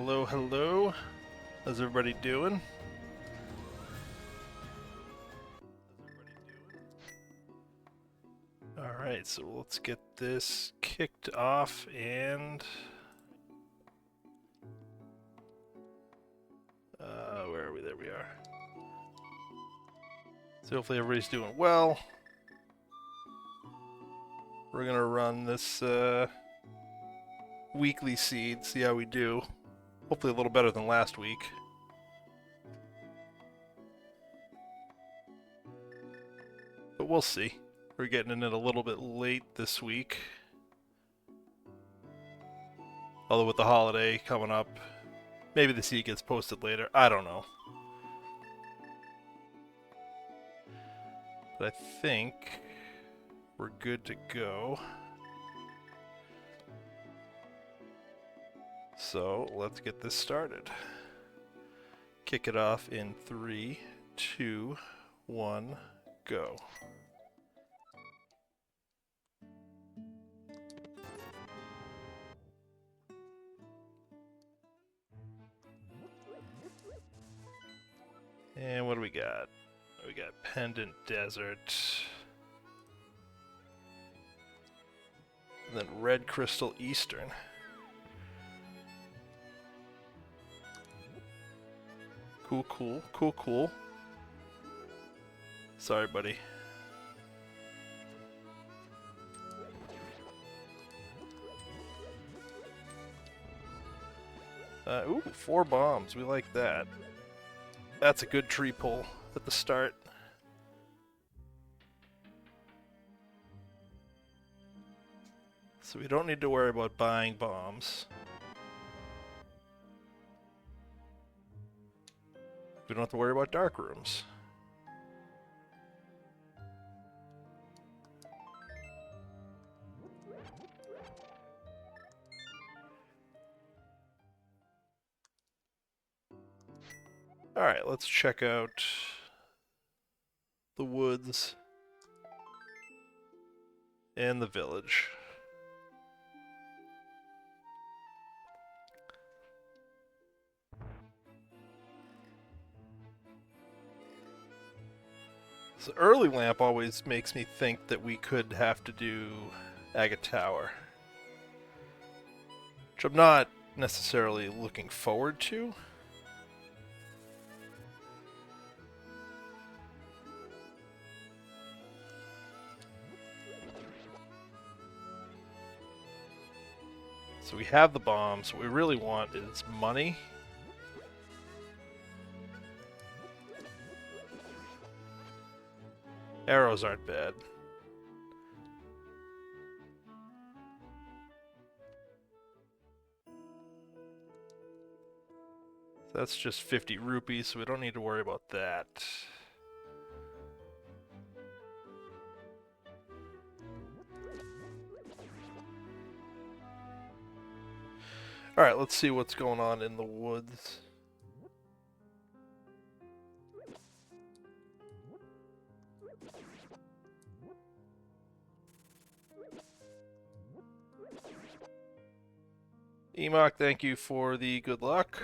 Hello, hello. How's everybody doing? Alright, so let's get this kicked off and... where are we? There we are. So hopefully everybody's doing well. We're gonna run this weekly seed, see how we do. Hopefully a little better than last week. But we'll see. We're getting in it a little bit late this week. Although with the holiday coming up, maybe the seed gets posted later. I don't know. But I think we're good to go. So let's get this started. Kick it off in 3, 2, 1, go. And what do we got? We got Pendant Desert. And then Red Crystal Eastern. Cool, cool, cool, cool. Sorry, buddy. Ooh, 4 bombs. We like that. That's a good tree pull at the start. So we don't need to worry about buying bombs. We don't have to worry about dark rooms. Alright, let's check out the woods and the village. The early lamp always makes me think that we could have to do Agate Tower, which I'm not necessarily looking forward to. So we have the bombs. What we really want is money. Arrows aren't bad. That's just 50 rupees, so we don't need to worry about that. Alright, let's see what's going on in the woods. Emok, thank you for the good luck.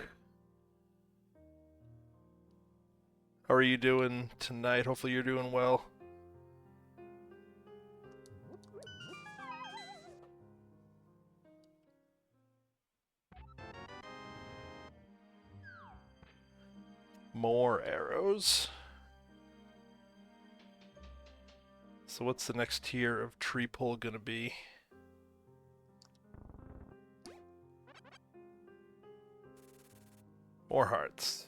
How are you doing tonight? Hopefully you're doing well. More arrows. So what's the next tier of tree pull gonna be? More hearts.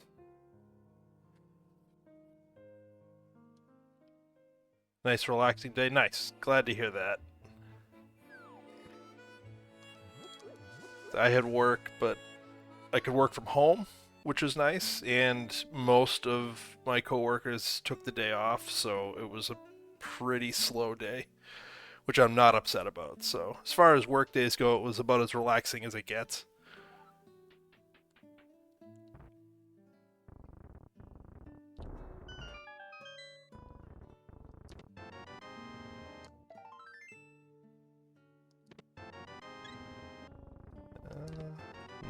Nice relaxing day. Nice. Glad to hear that. I had work, but I could work from home, which is nice, and most of my coworkers took the day off, so it was a pretty slow day, which I'm not upset about. So as far as work days go, it was about as relaxing as it gets.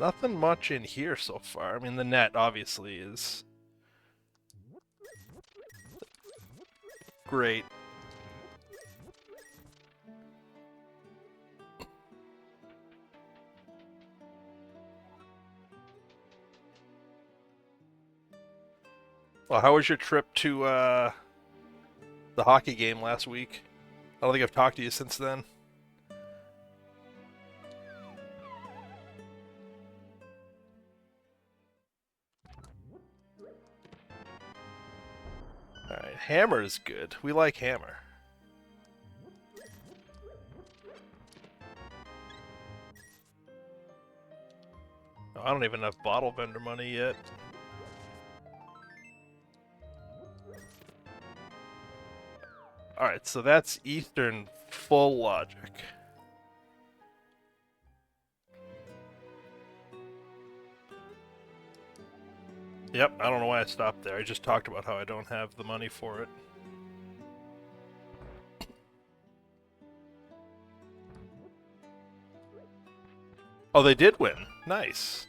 Nothing much in here so far. I mean, the net obviously is great. Well, how was your trip to the hockey game last week? I don't think I've talked to you since then. Alright, Hammer is good. We like Hammer. Oh, I don't even have bottle vendor money yet. Alright, so that's Eastern full logic. Yep, I don't know why I stopped there. I just talked about how I don't have the money for it. Oh, they did win. Nice.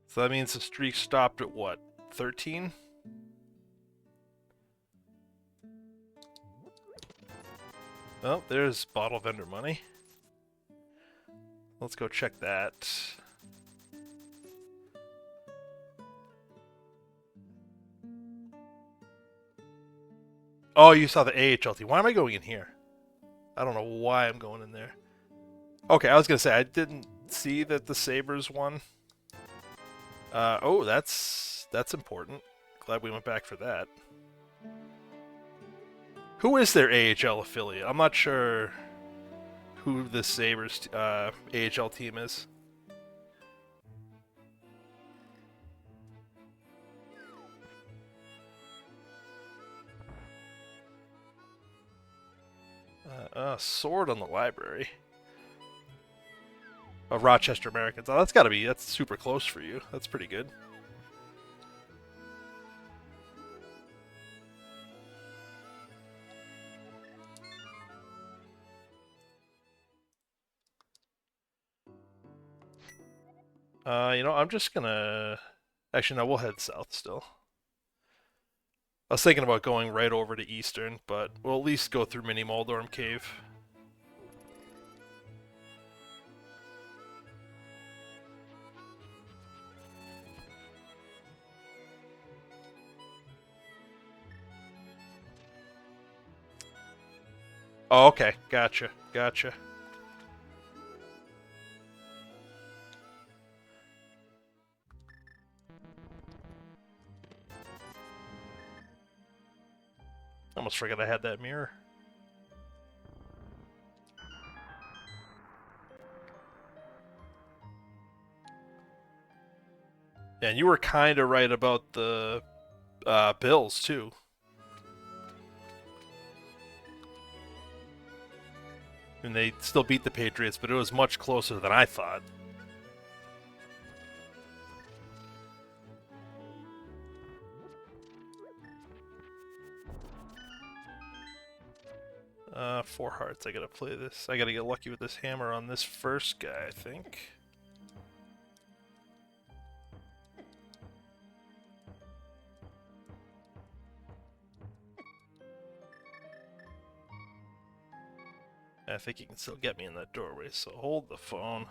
So that means the streak stopped at what? 13? Oh, there's bottle vendor money. Let's go check that. Oh, you saw the AHL team. Why am I going in here? I don't know why I'm going in there. Okay, I was going to say, I didn't see that the Sabres won. Oh, that's important. Glad we went back for that. Who is their AHL affiliate? I'm not sure who the Sabres AHL team is. Sword on the library. Rochester Americans. Oh, that's super close for you. That's pretty good. I'm just gonna... Actually, no, we'll head south still. I was thinking about going right over to Eastern, but we'll at least go through Mini Moldorm Cave. Oh, okay. Gotcha. Gotcha. Almost forgot I had that mirror. Yeah, and you were kind of right about the Bills, too. And they still beat the Patriots, but it was much closer than I thought. Four hearts. I gotta play this. I gotta get lucky with this hammer on this first guy, I think. I think he can still get me in that doorway, so hold the phone.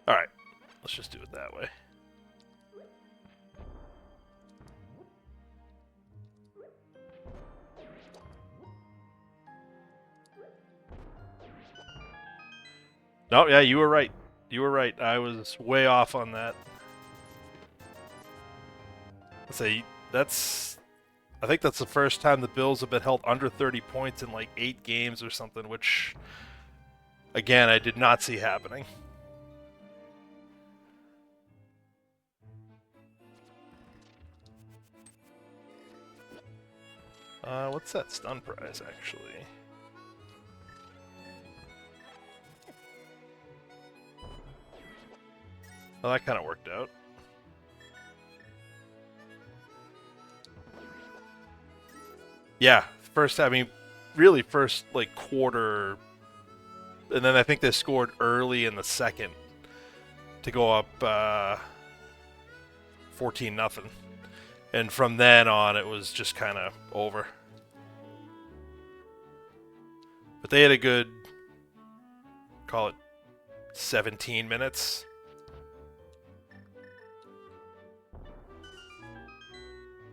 Alright, let's just do it that way. No, yeah, you were right. You were right. I was way off on that. I think that's the first time the Bills have been held under 30 points in like 8 games or something, which, again, I did not see happening. What's that stun prize, actually? Well, that kind of worked out. Yeah, first, I mean, really first, like, quarter, and then I think they scored early in the second to go up 14-0. And from then on, it was just kind of over. But they had a good, call it 17 minutes.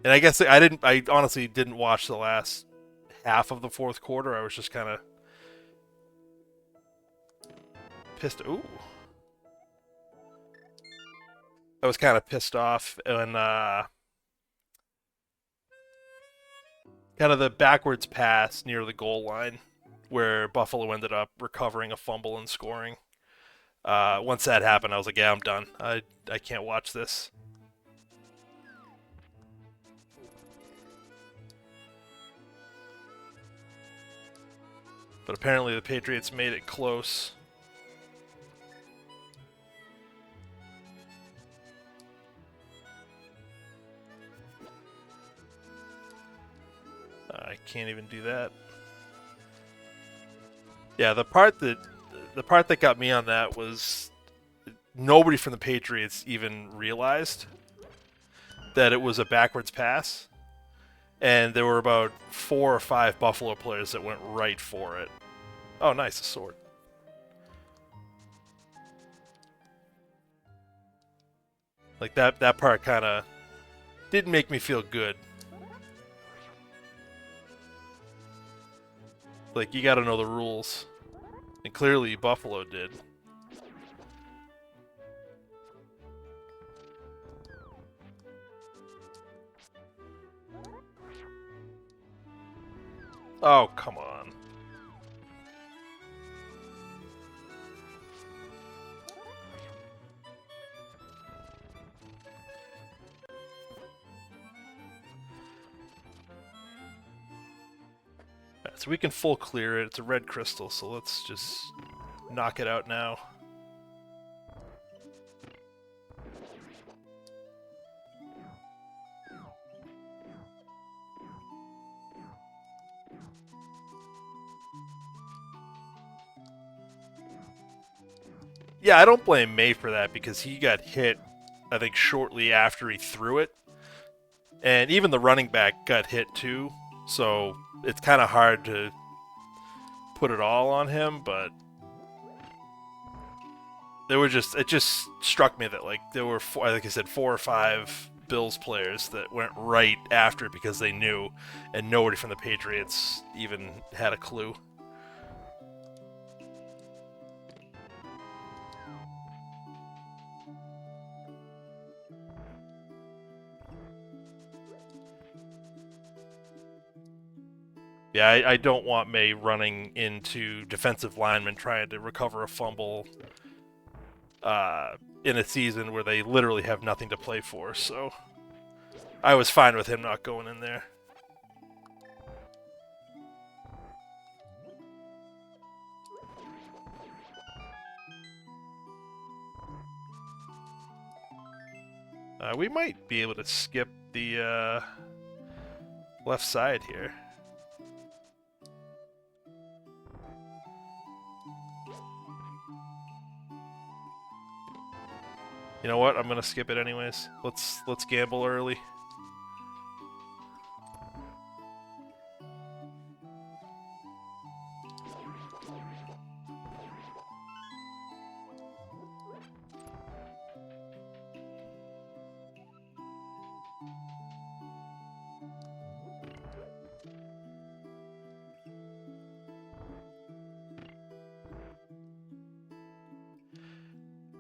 And I guess I honestly didn't watch the last half of the fourth quarter. I was just kind of pissed. Ooh. I was kind of pissed off and kind of the backwards pass near the goal line where Buffalo ended up recovering a fumble and scoring. Once that happened, I was like, yeah, I'm done. I can't watch this. But apparently the Patriots made it close. I can't even do that. Yeah, the part that got me on that was nobody from the Patriots even realized that it was a backwards pass. And there were about 4 or 5 Buffalo players that went right for it. Oh, nice, a sword. Like, that part kind of didn't make me feel good. Like, you gotta know the rules. And clearly Buffalo did. Oh, come on. Right, so we can full clear it. It's a red crystal, so let's just knock it out now. Yeah, I don't blame May for that because he got hit, I think, shortly after he threw it. And even the running back got hit too, so it's kind of hard to put it all on him, but it just struck me that, like, there were, like I said, 4 or 5 Bills players that went right after it because they knew, and nobody from the Patriots even had a clue. Yeah, I don't want May running into defensive linemen trying to recover a fumble in a season where they literally have nothing to play for, so I was fine with him not going in there. We might be able to skip the left side here. You know what? I'm gonna skip it anyways. Let's gamble early.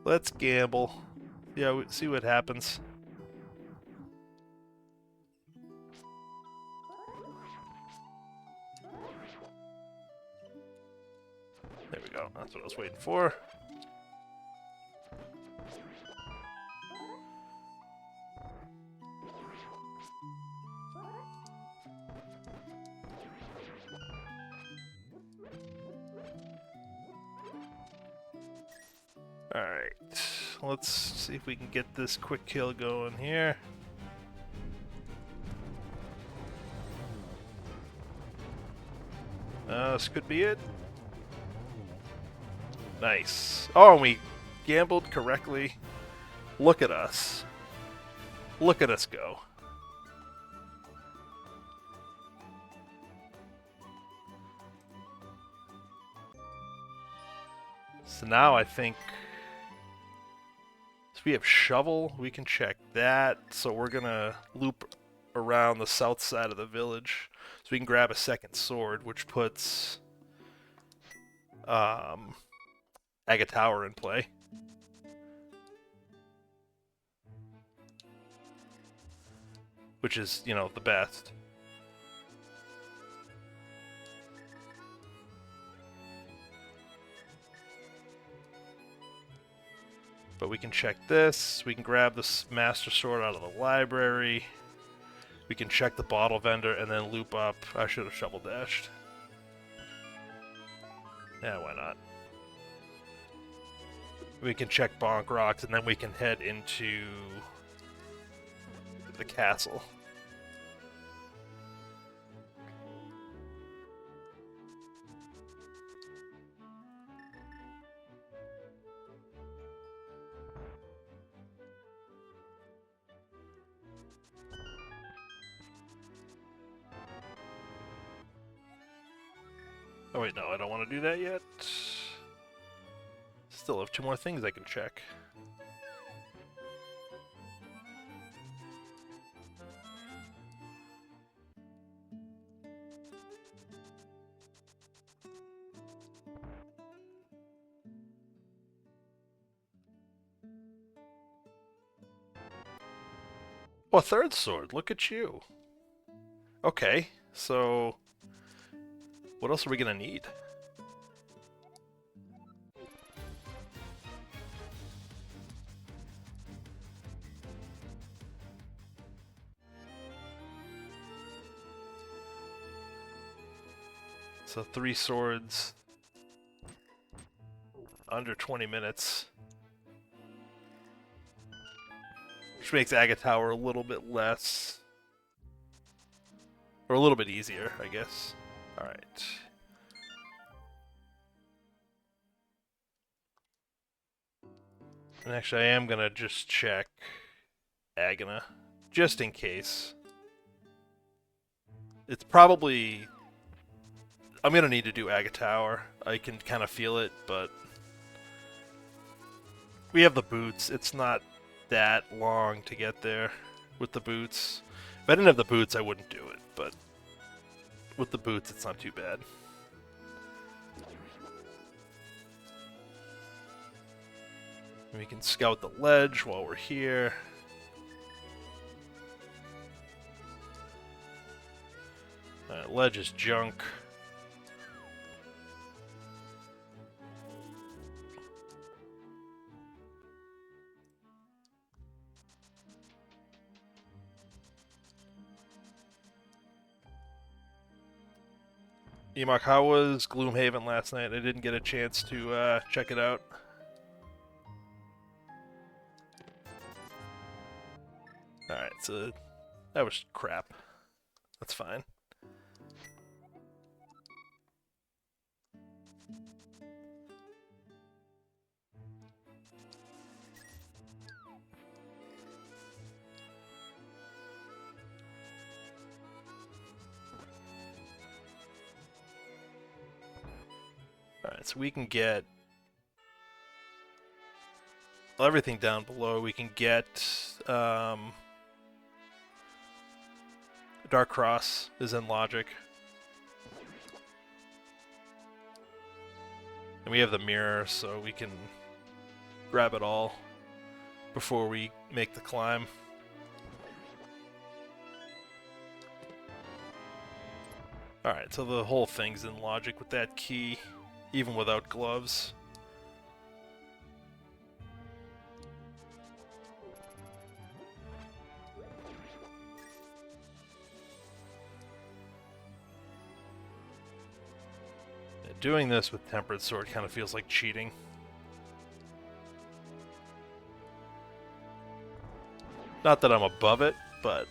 Let's gamble. Yeah, see what happens. There we go. That's what I was waiting for. Alright. let's see if we can get this quick kill going here. This could be it. Nice. Oh, and we gambled correctly. Look at us. Look at us go. So now I think... So we have shovel. We can check that. So we're going to loop around the south side of the village. So we can grab a second sword, which puts Aga Tower in play. Which is, you know, the best. But we can check this. We can grab this Master Sword out of the library. We can check the bottle vendor and then loop up. I should have shovel dashed. Yeah, why not? We can check Bonk Rocks and then we can head into the castle. Oh wait, no, I don't want to do that yet. Still have 2 more things I can check. Oh, a 3rd sword. Look at you. Okay, so what else are we gonna need? So 3 swords, under 20 minutes. Which makes Aga Tower a little bit less, or a little bit easier, I guess. Alright. And actually I am gonna just check Agana, just in case. It's probably... I'm gonna need to do Aga Tower. I can kind of feel it, but... We have the boots. It's not that long to get there with the boots. If I didn't have the boots, I wouldn't do it, but... With the boots, it's not too bad. And we can scout the ledge while we're here. Ledge is junk. Enoch, how was Gloomhaven last night? I didn't get a chance to check it out. Alright, so that was crap. That's fine. Alright, so we can get everything down below. We can get Dark Cross is in logic. And we have the mirror, so we can grab it all before we make the climb. Alright, so the whole thing's in logic with that key, even without gloves. Doing this with Tempered Sword kind of feels like cheating. Not that I'm above it, but...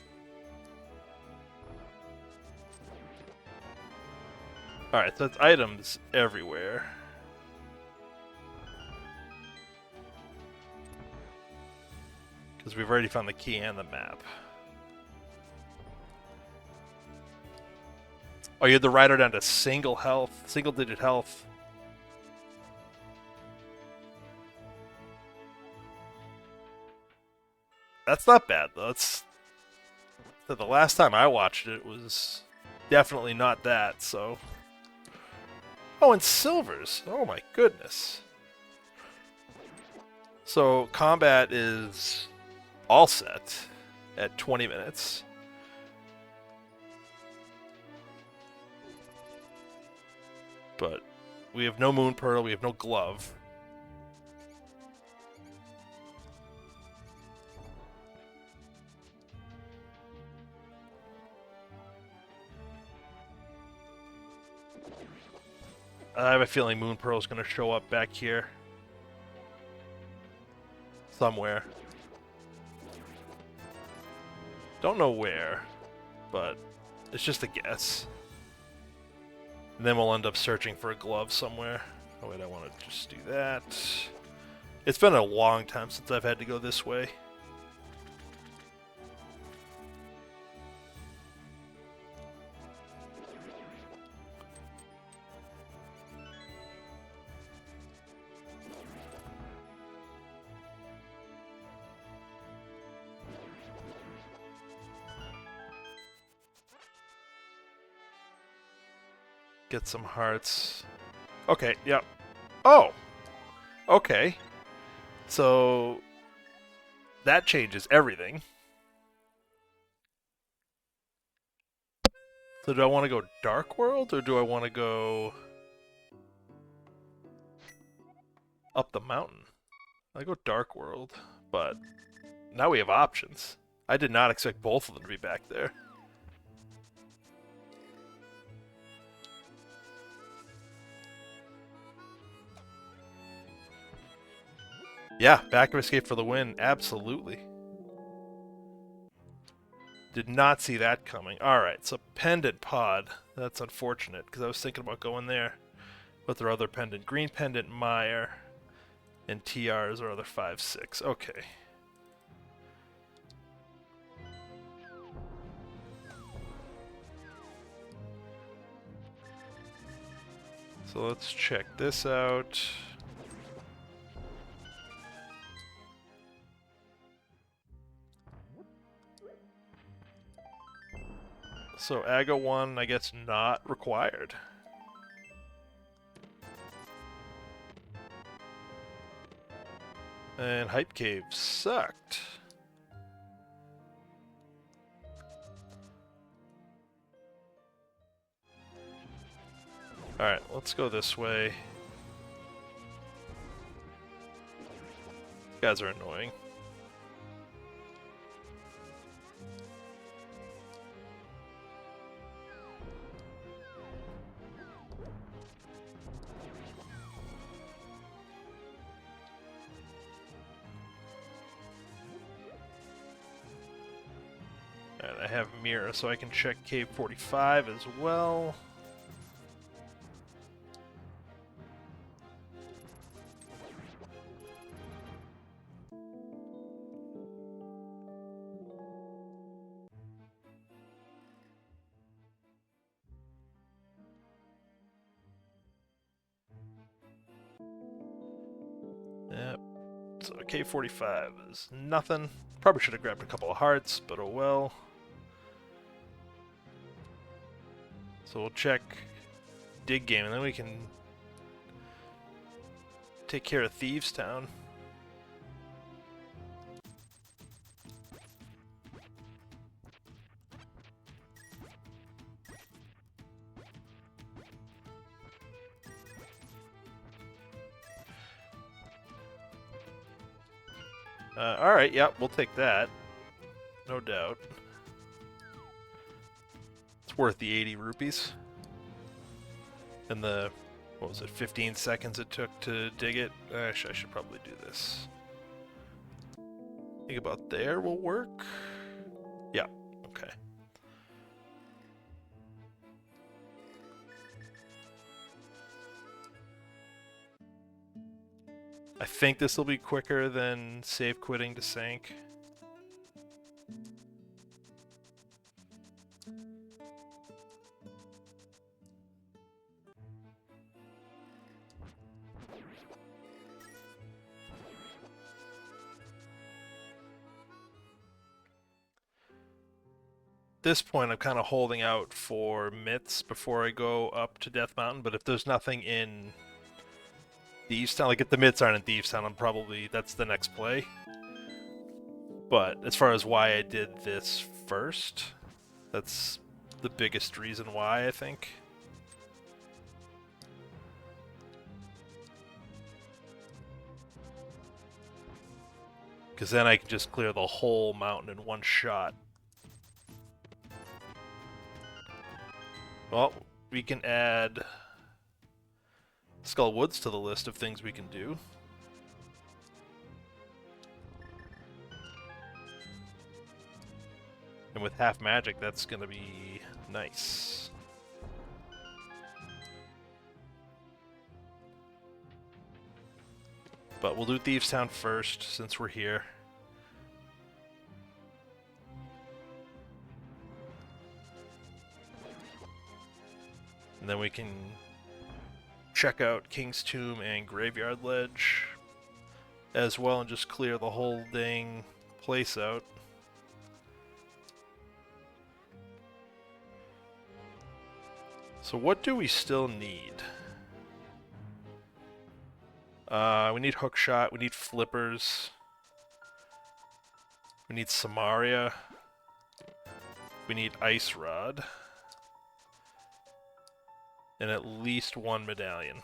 Alright, so it's items everywhere. Because we've already found the key and the map. Oh, you had the rider down to single health, single-digit health. That's not bad, though. It's... The last time I watched it was definitely not that, so... Oh, and silvers. Oh my goodness. So, combat is all set at 20 minutes. But we have no Moon Pearl, we have no glove. I have a feeling Moon Pearl is going to show up back here. Somewhere. Don't know where, but it's just a guess. And then we'll end up searching for a glove somewhere. Oh wait, I want to just do that. It's been a long time since I've had to go this way. Get some hearts. Okay, yep. Oh! Okay. So... that changes everything. So do I want to go Dark World, or do I want to go... up the mountain? I go Dark World, but... now we have options. I did not expect both of them to be back there. Yeah, back of escape for the win. Absolutely. Did not see that coming. Alright, so pendant pod. That's unfortunate, because I was thinking about going there. With their other pendant. Green pendant, Meyer. And TR is our other 5-6. Okay. So let's check this out. So AGA 1, I guess, not required. And Hype Cave sucked. Alright, let's go this way. You guys are annoying. And I have Mirror, so I can check Cave 45 as well. Yep. So K45 is nothing. Probably should have grabbed a couple of hearts, but oh well. So we'll check Dig Game, and then we can take care of Thieves Town. Alright, yep, we'll take that. No doubt. It's worth the 80 rupees. And the, what was it, 15 seconds it took to dig it? I should probably do this. think about there will work. Yeah, okay. I think this will be quicker than save quitting to sync. This point, I'm kind of holding out for myths before I go up to Death Mountain, but if there's nothing in Thieves Town, like if the myths aren't in Thieves Town, I'm probably, that's the next play. But as far as why I did this first, that's the biggest reason why, I think. Because then I can just clear the whole mountain in one shot. Well, we can add Skull Woods to the list of things we can do. And with half magic, that's going to be nice. But we'll do Thieves Town first, since we're here. And then we can check out King's Tomb and Graveyard Ledge as well and just clear the whole dang place out. So what do we still need? We need Hookshot, we need Flippers, we need Samaria, we need Ice Rod, and at least one medallion.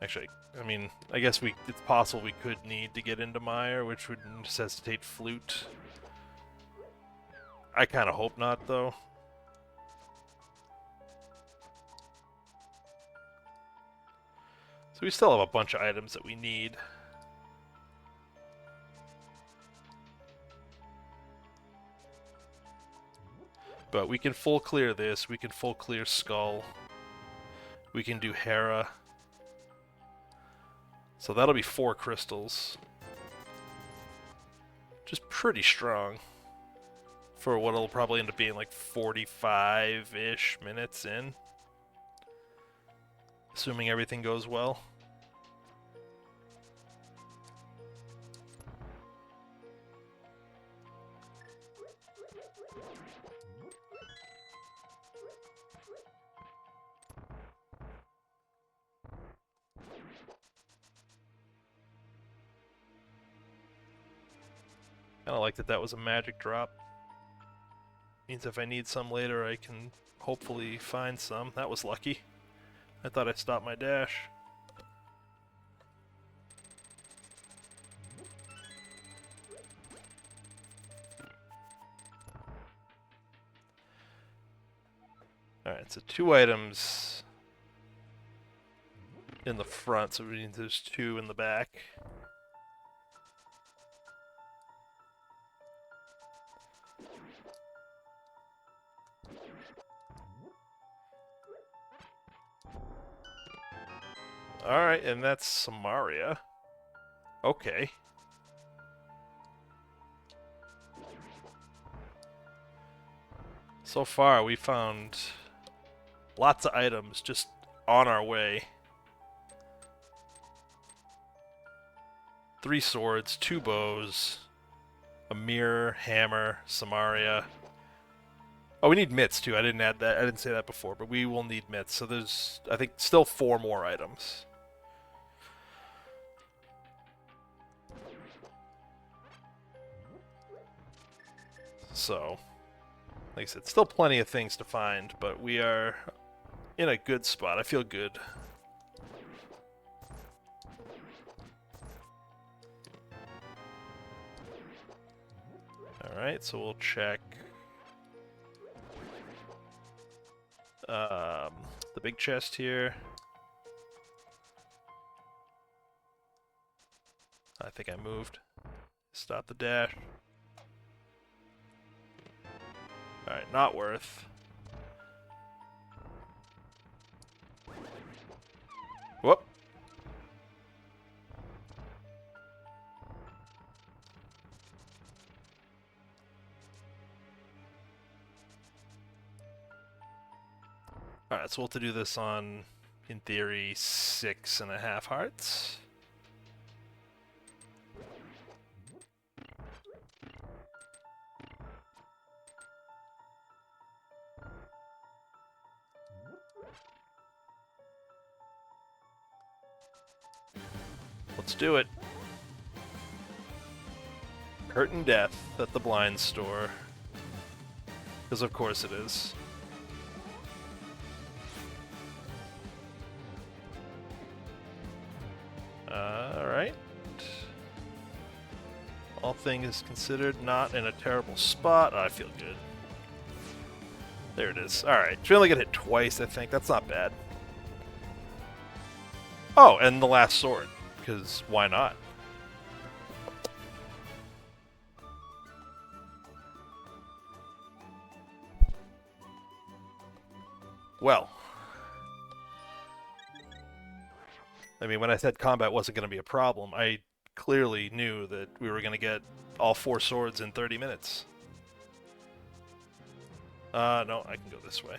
Actually, I mean, I guess it's possible we could need to get into Mire, which would necessitate Flute. I kind of hope not, though. So we still have a bunch of items that we need. But we can full clear this, we can full clear Skull. We can do Hera. So that'll be 4 crystals. Which is pretty strong. For what'll probably end up being like 45-ish minutes in. Assuming everything goes well. Kinda like that was a magic drop. Means if I need some later I can hopefully find some. That was lucky. I thought I stopped my dash. Alright, so 2 items in the front, so we need there's 2 in the back. Alright, and that's Samaria. Okay. So far, we found lots of items just on our way. 3 swords, 2 bows, a mirror, hammer, Samaria. Oh, we need mitts too. I didn't add that. I didn't say that before, but we will need mitts. So there's, I think, still 4 more items. So, like I said, still plenty of things to find, but we are in a good spot. I feel good. Alright, so we'll check the big chest here. I think I moved. Stop the dash. Alright, not worth. Whoop. Alright, so we'll have to do this on, in theory, 6.5 hearts. Let's do it. Curtain death at the blind store. Because of course it is. Alright. All things considered, not in a terrible spot. Oh, I feel good. There it is. Alright. Should only get hit twice, I think. That's not bad. Oh, and the last sword. Because why not? Well. I mean, when I said combat wasn't going to be a problem, I clearly knew that we were going to get all 4 swords in 30 minutes. No, I can go this way.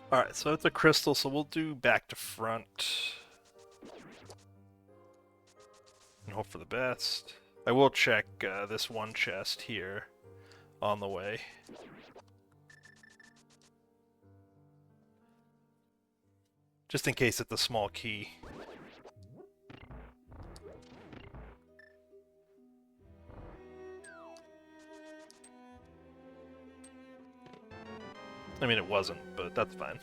Alright, so it's a crystal, so we'll do back to front. And hope for the best. I will check this one chest here on the way. Just in case it's a small key. I mean, it wasn't, but that's fine.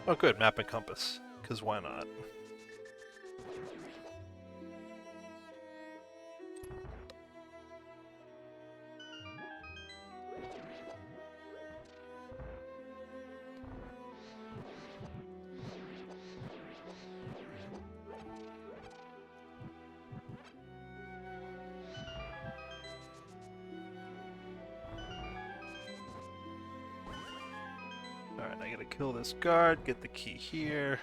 Oh good, map and compass, because why not? Alright, I gotta kill this guard, get the key here.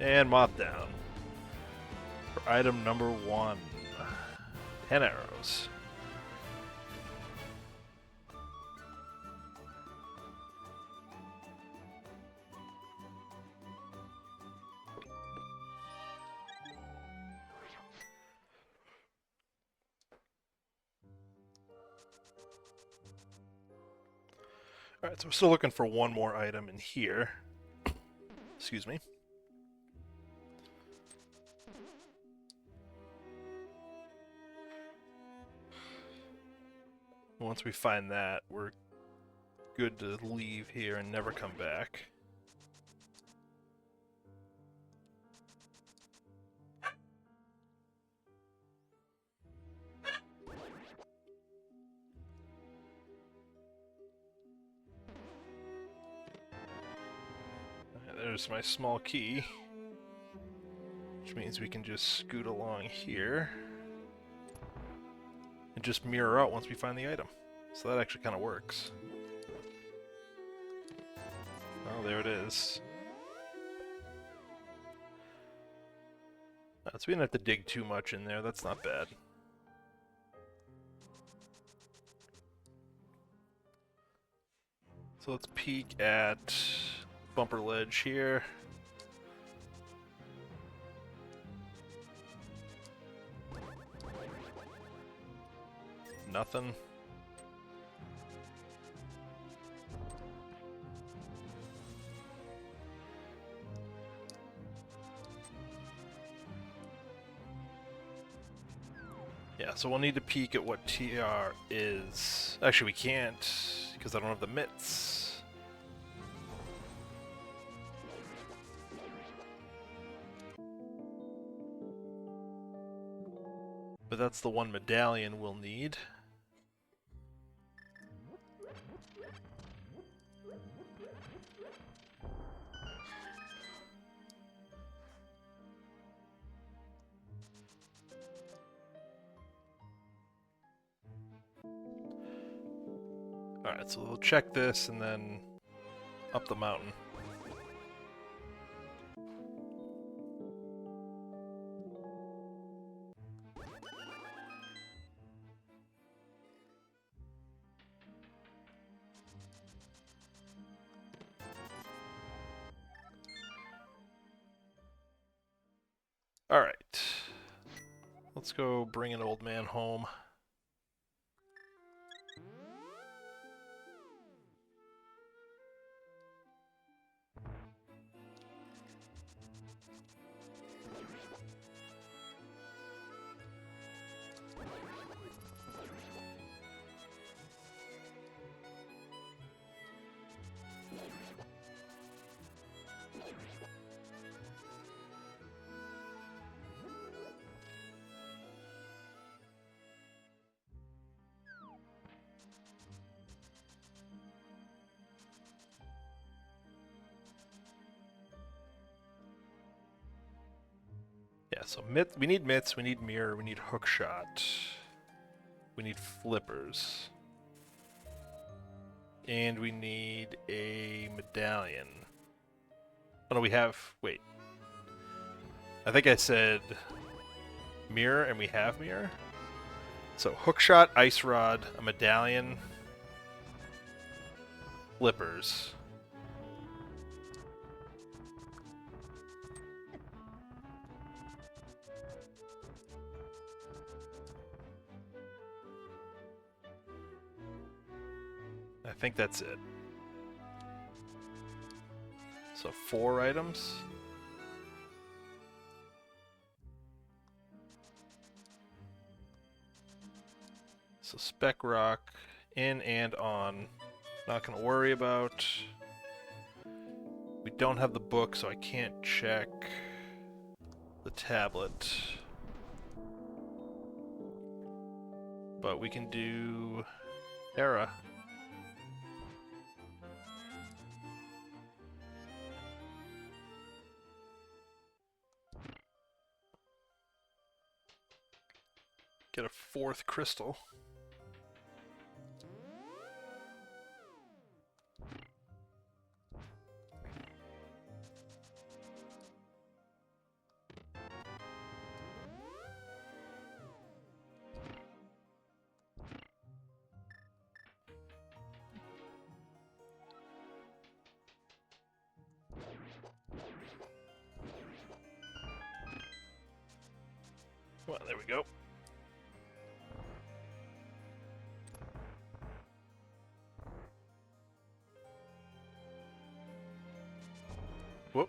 And mop down. For item number 1. 10 arrows. Alright, so we're still looking for one more item in here. Excuse me. Once we find that, we're good to leave here and never come back. there's my small key, which means we can just scoot along here and just mirror out once we find the item. So that actually kind of works. Oh, there it is. So we didn't have to dig too much in there. That's not bad. So let's peek at bumper ledge here. Nothing. Yeah, so we'll need to peek at what TR is. Actually, we can't, because I don't have the mitts. But that's the one medallion we'll need. Alright, so we'll check this and then up the mountain. Alright. Let's go bring an old man home. Yeah, so we need mitts, we need mirror, we need hook shot, we need flippers, and we need a medallion. Oh no, we have, wait. I think I said mirror and we have mirror. So hook shot, ice rod, a medallion, flippers. I think that's it. So 4 items. So spec rock, in and on. Not gonna worry about. We don't have the book, so I can't check the tablet. But we can do era. Get a 4th crystal. Well, there we go. Whoop.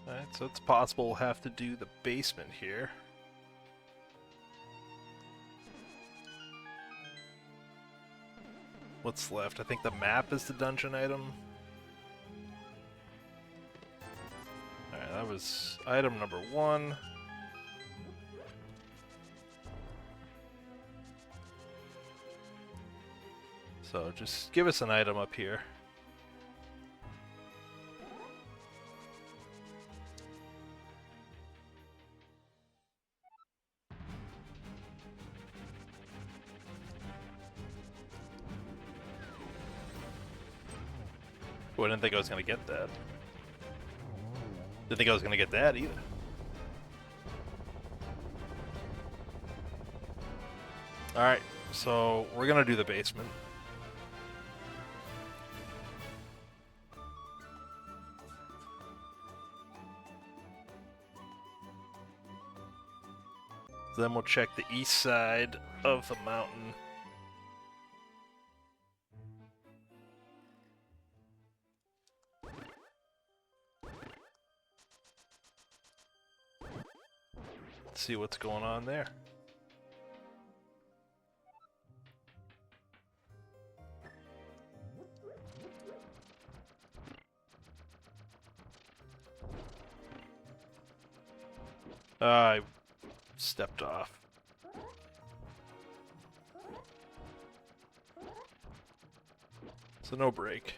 Alright, so it's possible we'll have to do the basement here. What's left? I think the map is the dungeon item. That was item number 1. So just give us an item up here. Oh, I didn't think I was going to get that. Didn't think I was going to get that either. Alright, so we're going to do the basement. Then we'll check the east side of the mountain. See what's going on there. I stepped off. So no break.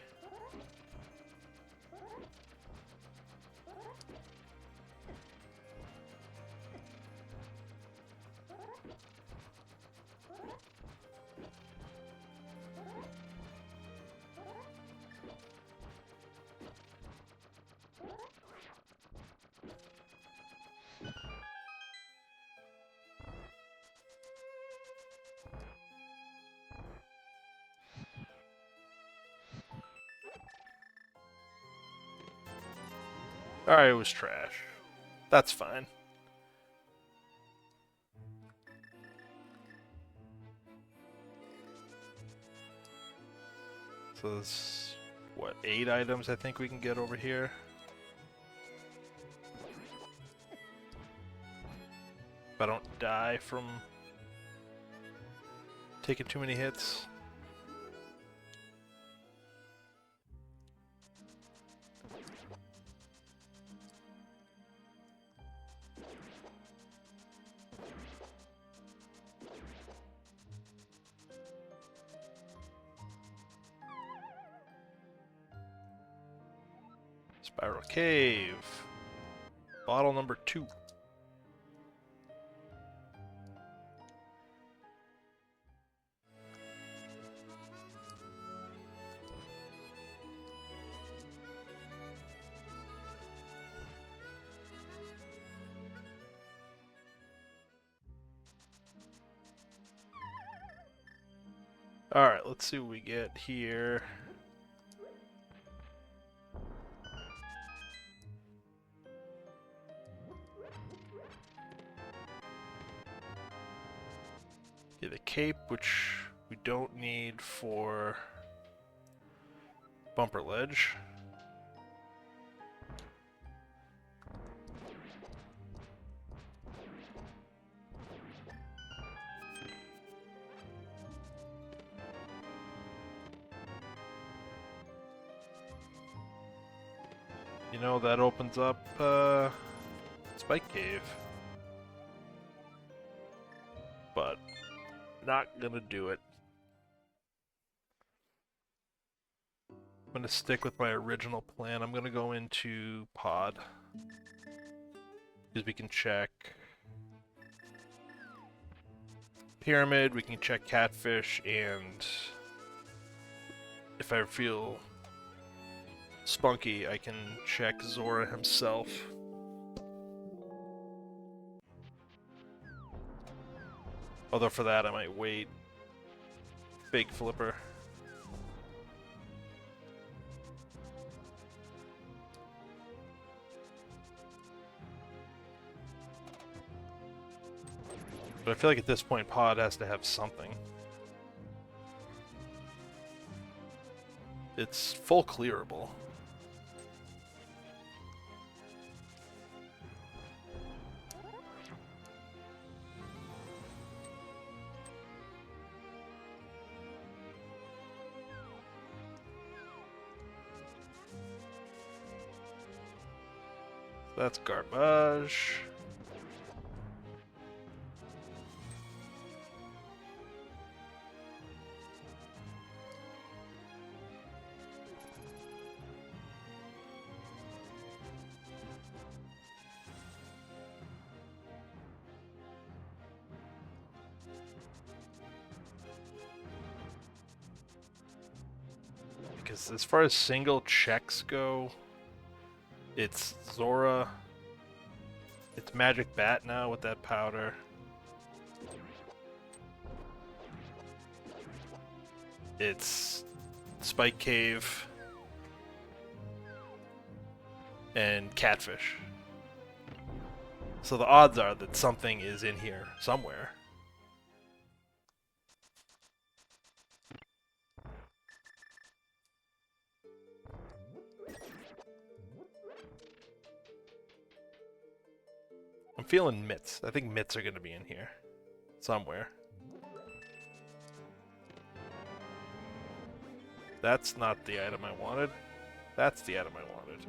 Alright, it was trash. That's fine. So there's, what, 8 items I think we can get over here? If I don't die from taking too many hits. Spiral Cave. Bottle number 2. Alright, let's see what we get here. Get a cape, which we don't need for bumper ledge. You know, that opens up Spike Cave. But not gonna do it. I'm gonna stick with my original plan. I'm gonna go into pod. Because we can check Pyramid, we can check Catfish, and if I feel spunky, I can check Zora himself. Although for that I might wait. Fake Flipper. But I feel like at this point Pod has to have something. It's full clearable. That's garbage. Because as far as single checks go, it's Zora. It's Magic Bat now with that powder. It's Spike Cave and Catfish. So the odds are that something is in here somewhere. I'm feeling mitts. I think mitts are going to be in here somewhere. That's not the item I wanted. That's the item I wanted.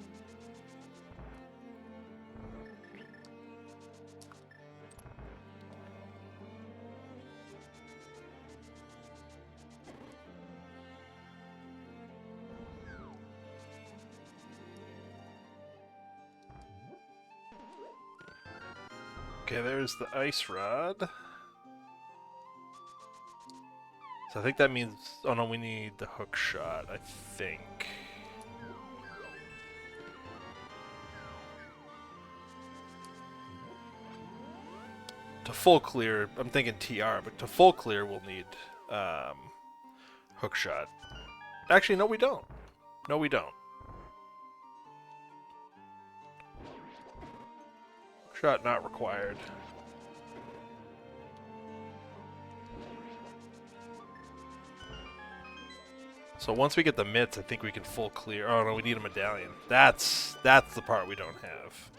Okay, there's the ice rod. So I think that means... Oh no, we need the hook shot, I think. To full clear, I'm thinking TR, but to full clear we'll need hook shot. Actually, no we don't. No we don't. Hook shot not required. So once we get the mitts, I think we can full clear. Oh no, we need a medallion. That's the part we don't have.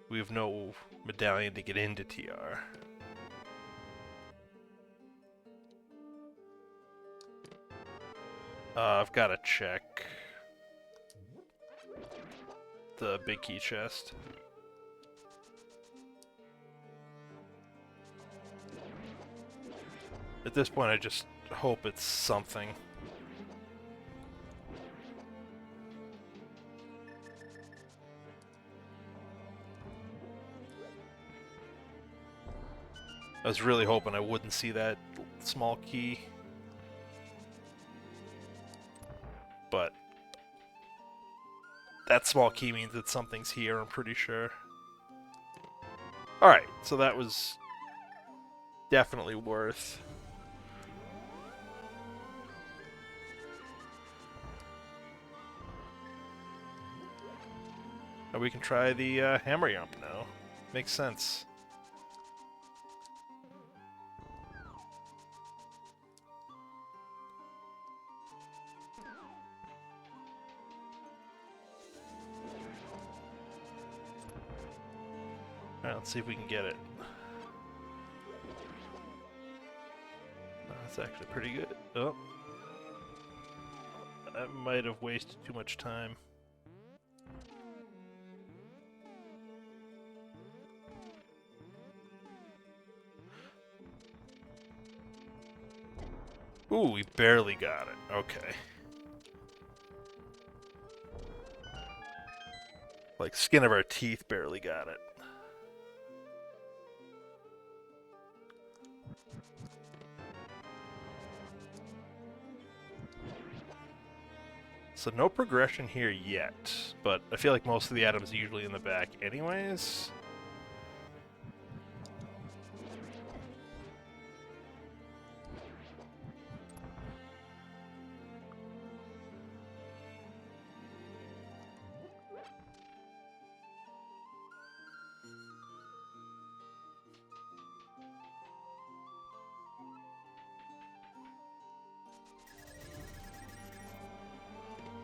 We have no medallion to get into TR. I've got to check the big key chest. At this point, I just hope it's something. I was really hoping I wouldn't see that small key. But that small key means that something's here, I'm pretty sure. Alright, so that was definitely worth. Now we can try the hammer yump now. Makes sense. Alright, let's see if we can get it. That's actually pretty good. Oh. That might have wasted too much time. Ooh, we barely got it. Okay. Like, skin of our teeth barely got it. So no progression here yet, but I feel like most of the items are usually in the back anyways.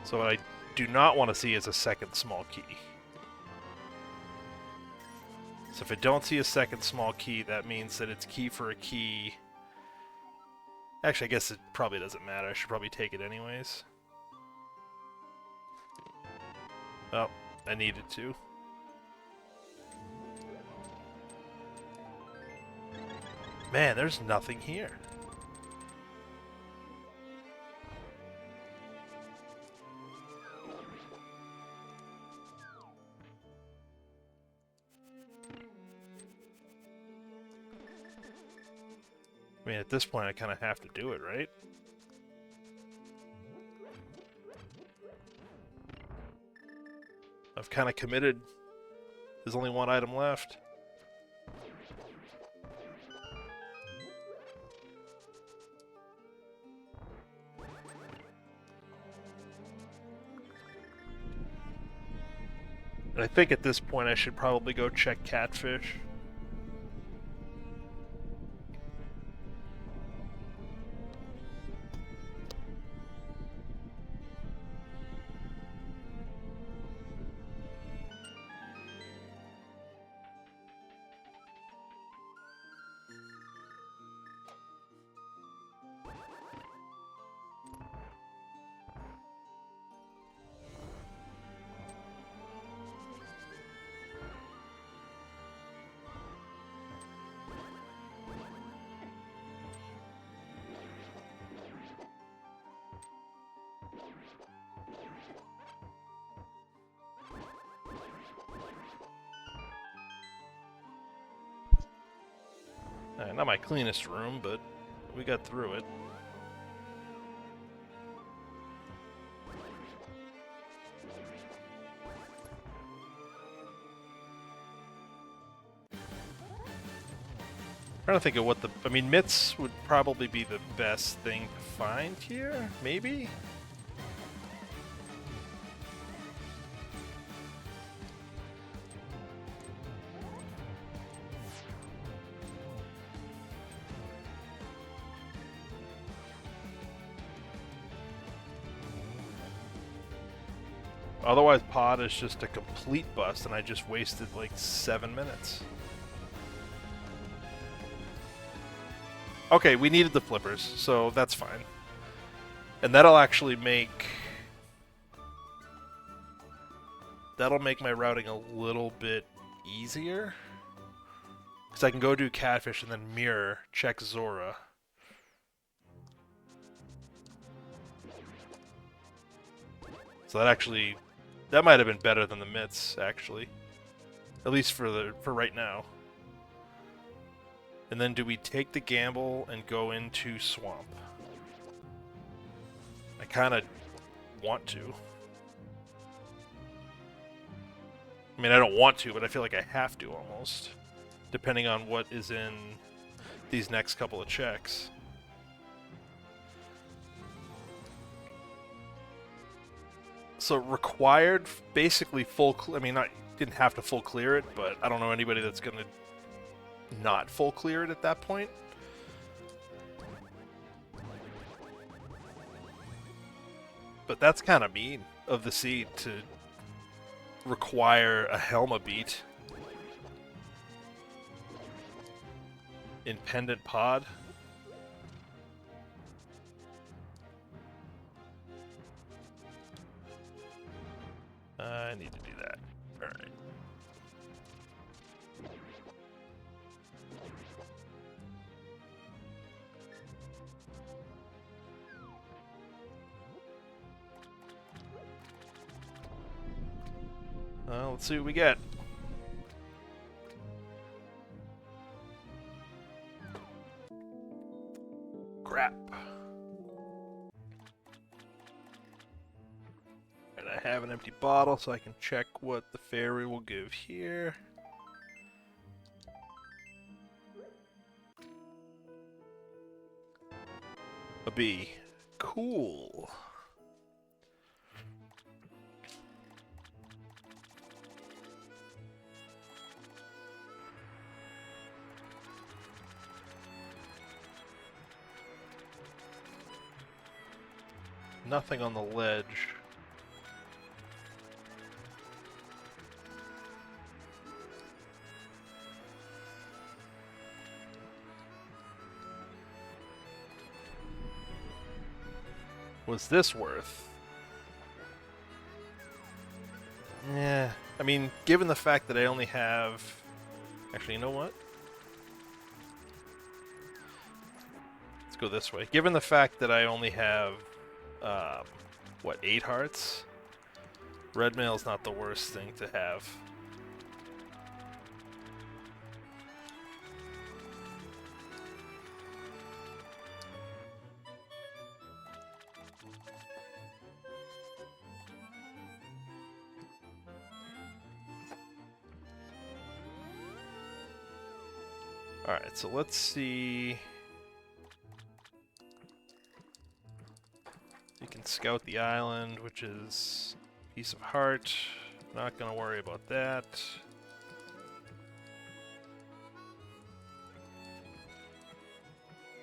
So what I do not want to see is a second small key. So if I don't see a second small key, that means that it's key for a key Actually, I guess it probably doesn't matter. I should probably take it anyways. Oh, I needed to. Man, there's nothing here. I mean, at this point, I kind of have to do it, right? I've kind of committed. There's only one item left. And I think at this point I should probably go check catfish. Not my cleanest room, but we got through it. Trying to think of what the... I mean, mitts would probably be the best thing to find here, maybe? Otherwise, pod is just a complete bust, and I just wasted like 7 minutes. Okay, we needed the flippers, so that's fine. And that'll actually make... That'll make my routing a little bit easier. Because I can go do catfish and then mirror, check Zora. So that actually... That might have been better than the mitts, actually. At least for right now. And then do we take the gamble and go into swamp? I kind of want to. I mean, I don't want to, but I feel like I have to almost. Depending on what is in these next couple of checks. So required, basically full... I mean, I didn't have to full clear it, but I don't know anybody that's going to not full clear it at that point. But that's kind of mean of the seed to require a Helma beat in Pendant Pod. I need to do that. Alright. Let's see what we get. Crap. And I have an empty bottle, so I can check what the fairy will give here. A B. Cool. Nothing on the ledge. was this worth? Yeah, I mean, given the fact that I only have... Actually, you know what? Let's go this way. Given the fact that I only have, what, 8 hearts? Red mail's not the worst thing to have. Alright, so let's see... You can scout the island, which is a piece of heart. Not gonna worry about that.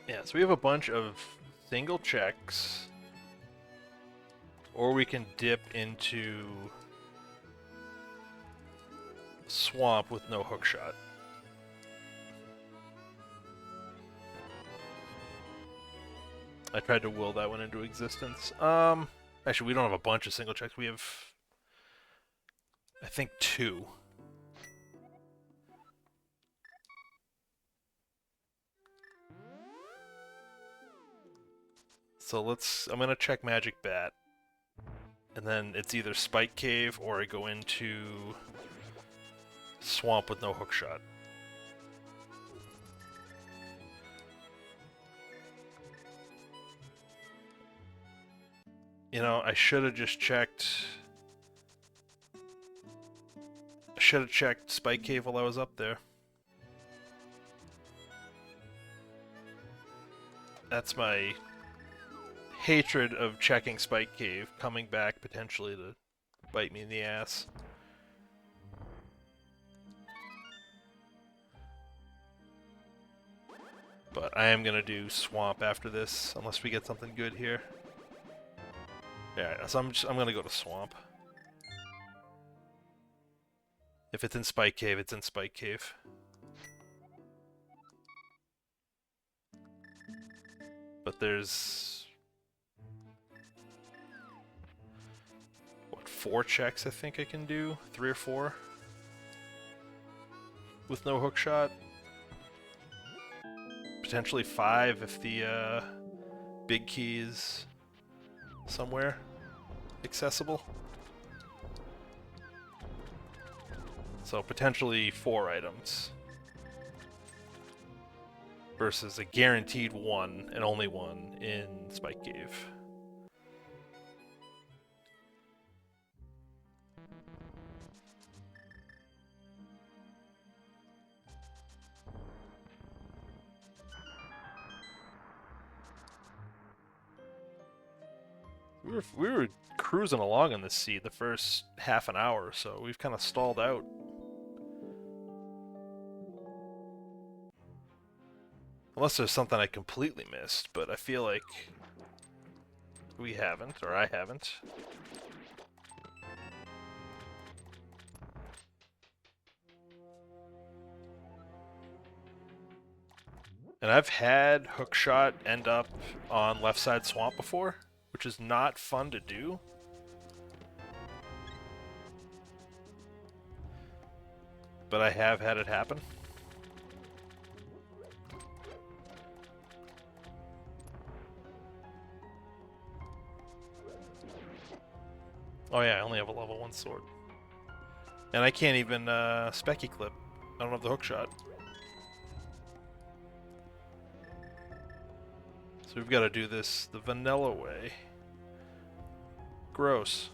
Yeah, so we have a bunch of single checks. Or we can dip into swamp with no hookshot. I tried to will that one into existence. Actually, we don't have a bunch of single checks. We have, I think, 2. So I'm gonna check Magic Bat. And then it's either Spike Cave or I go into swamp with no hookshot. You know, I should have just checked... I should have checked Spike Cave while I was up there. That's my hatred of checking Spike Cave coming back potentially to bite me in the ass. But I am gonna do swamp after this, unless we get something good here. Yeah, so I'm gonna go to swamp. If it's in Spike Cave, it's in Spike Cave. But there's... what, 4 checks I think I can do? 3 or 4? With no hookshot? Potentially 5 if the big key is somewhere accessible. So potentially 4 items. Versus a guaranteed 1 and only 1 in Spike Cave. We were cruising along in this seed the first half an hour or so. We've kind of stalled out. Unless there's something I completely missed, but I feel like we haven't, or I haven't. And I've had hookshot end up on left side swamp before, which is not fun to do. But I have had it happen. Oh yeah, I only have a level 1 sword. And I can't even specky clip. I don't have the hookshot. So we've got to do this the vanilla way. Gross.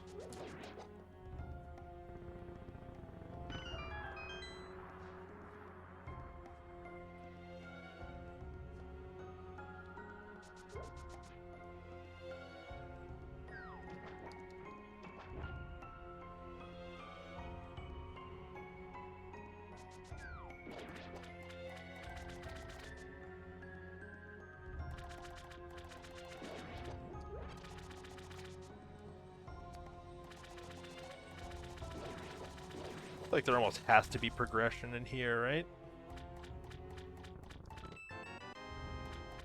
Like there almost has to be progression in here, right?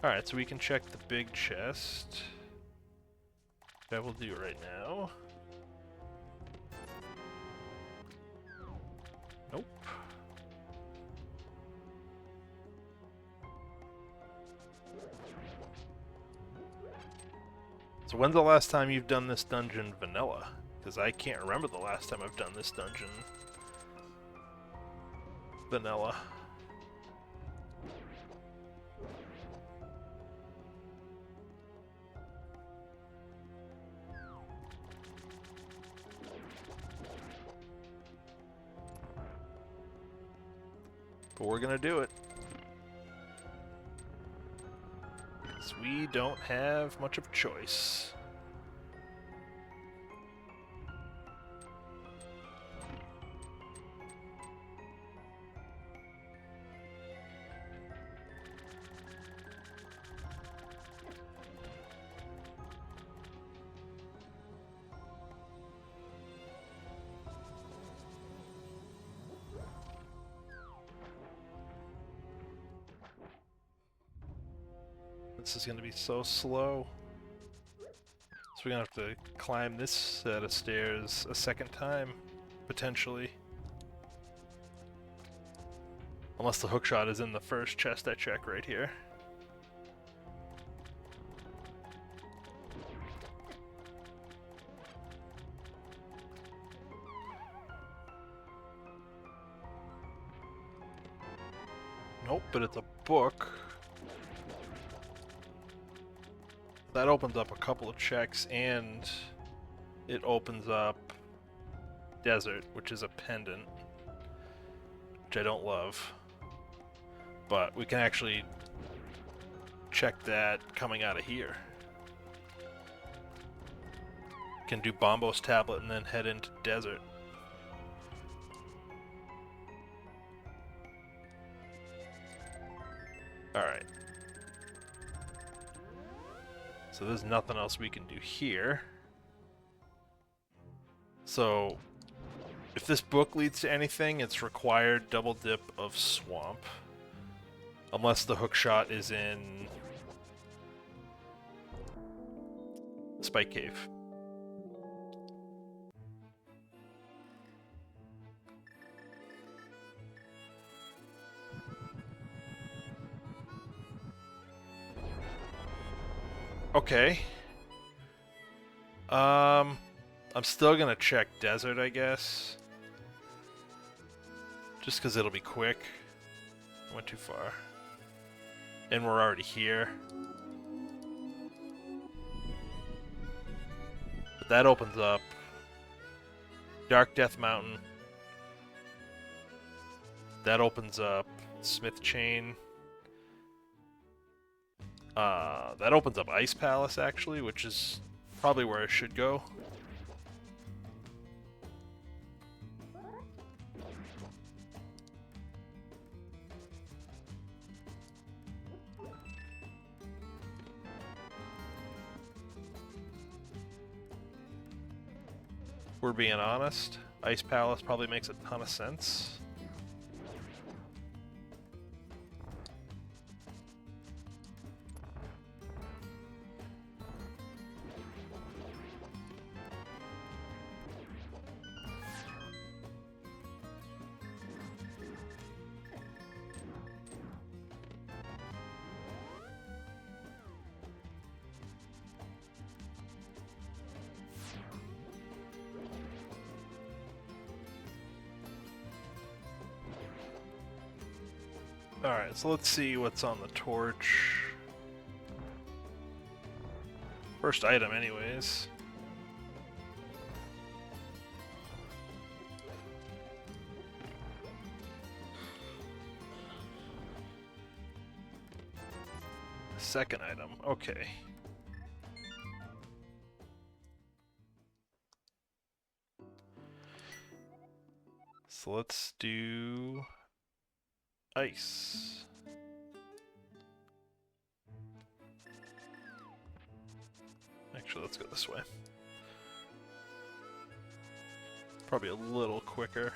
Alright, so we can check the big chest. I will do right now. Nope. So when's the last time you've done this dungeon vanilla? Because I can't remember the last time I've done this dungeon vanilla. But we're gonna do it. Because we don't have much of a choice. This is going to be so slow. So we're going to have to climb this set of stairs a second time, potentially. Unless the hookshot is in the first chest I check right here. Nope, but it's a book. That opens up a couple of checks, and it opens up Desert, which is a pendant, which I don't love. But we can actually check that coming out of here. Can do Bombo's tablet and then head into Desert. Alright. So there's nothing else we can do here. So if this book leads to anything, it's required double dip of swamp. Unless the hookshot is in Spike Cave. Okay. I'm still gonna check Desert, I guess. Just because it'll be quick. I went too far. And we're already here. But that opens up Dark Death Mountain. That opens up Smith Chain. That opens up Ice Palace, actually, which is probably where I should go. We're being honest. Ice Palace probably makes a ton of sense. Alright, so let's see what's on the torch. First item, anyways. Second item, okay. So let's do ice. Actually, let's go this way. Probably a little quicker.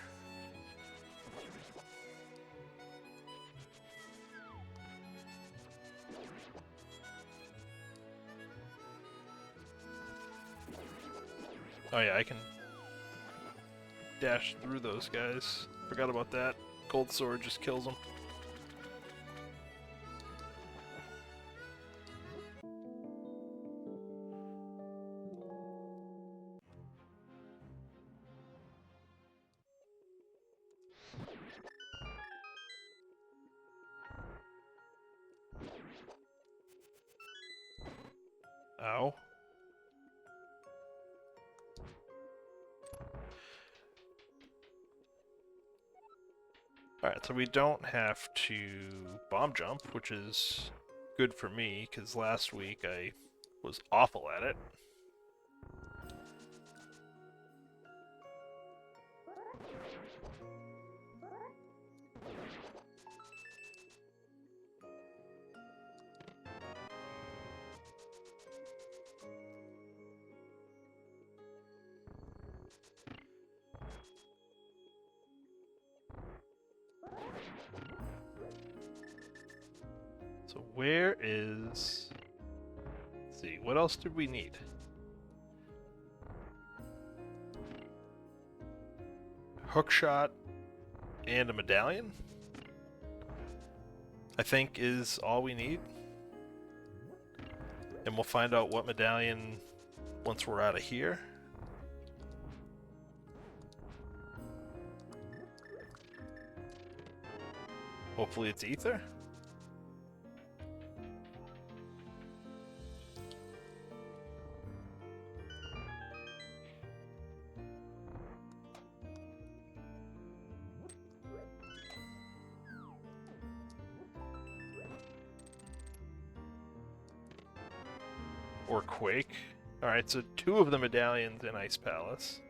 Oh yeah, I can dash through those guys. Forgot about that. Gold sword just kills them. Ow. Alright, so we don't have to bomb jump, which is good for me, because last week I was awful at it. So where is... Let's see, what else did we need? Hookshot and a medallion, I think, is all we need. And we'll find out what medallion once we're out of here. Hopefully it's ether. Or Quake. Alright, so 2 of the medallions in Ice Palace.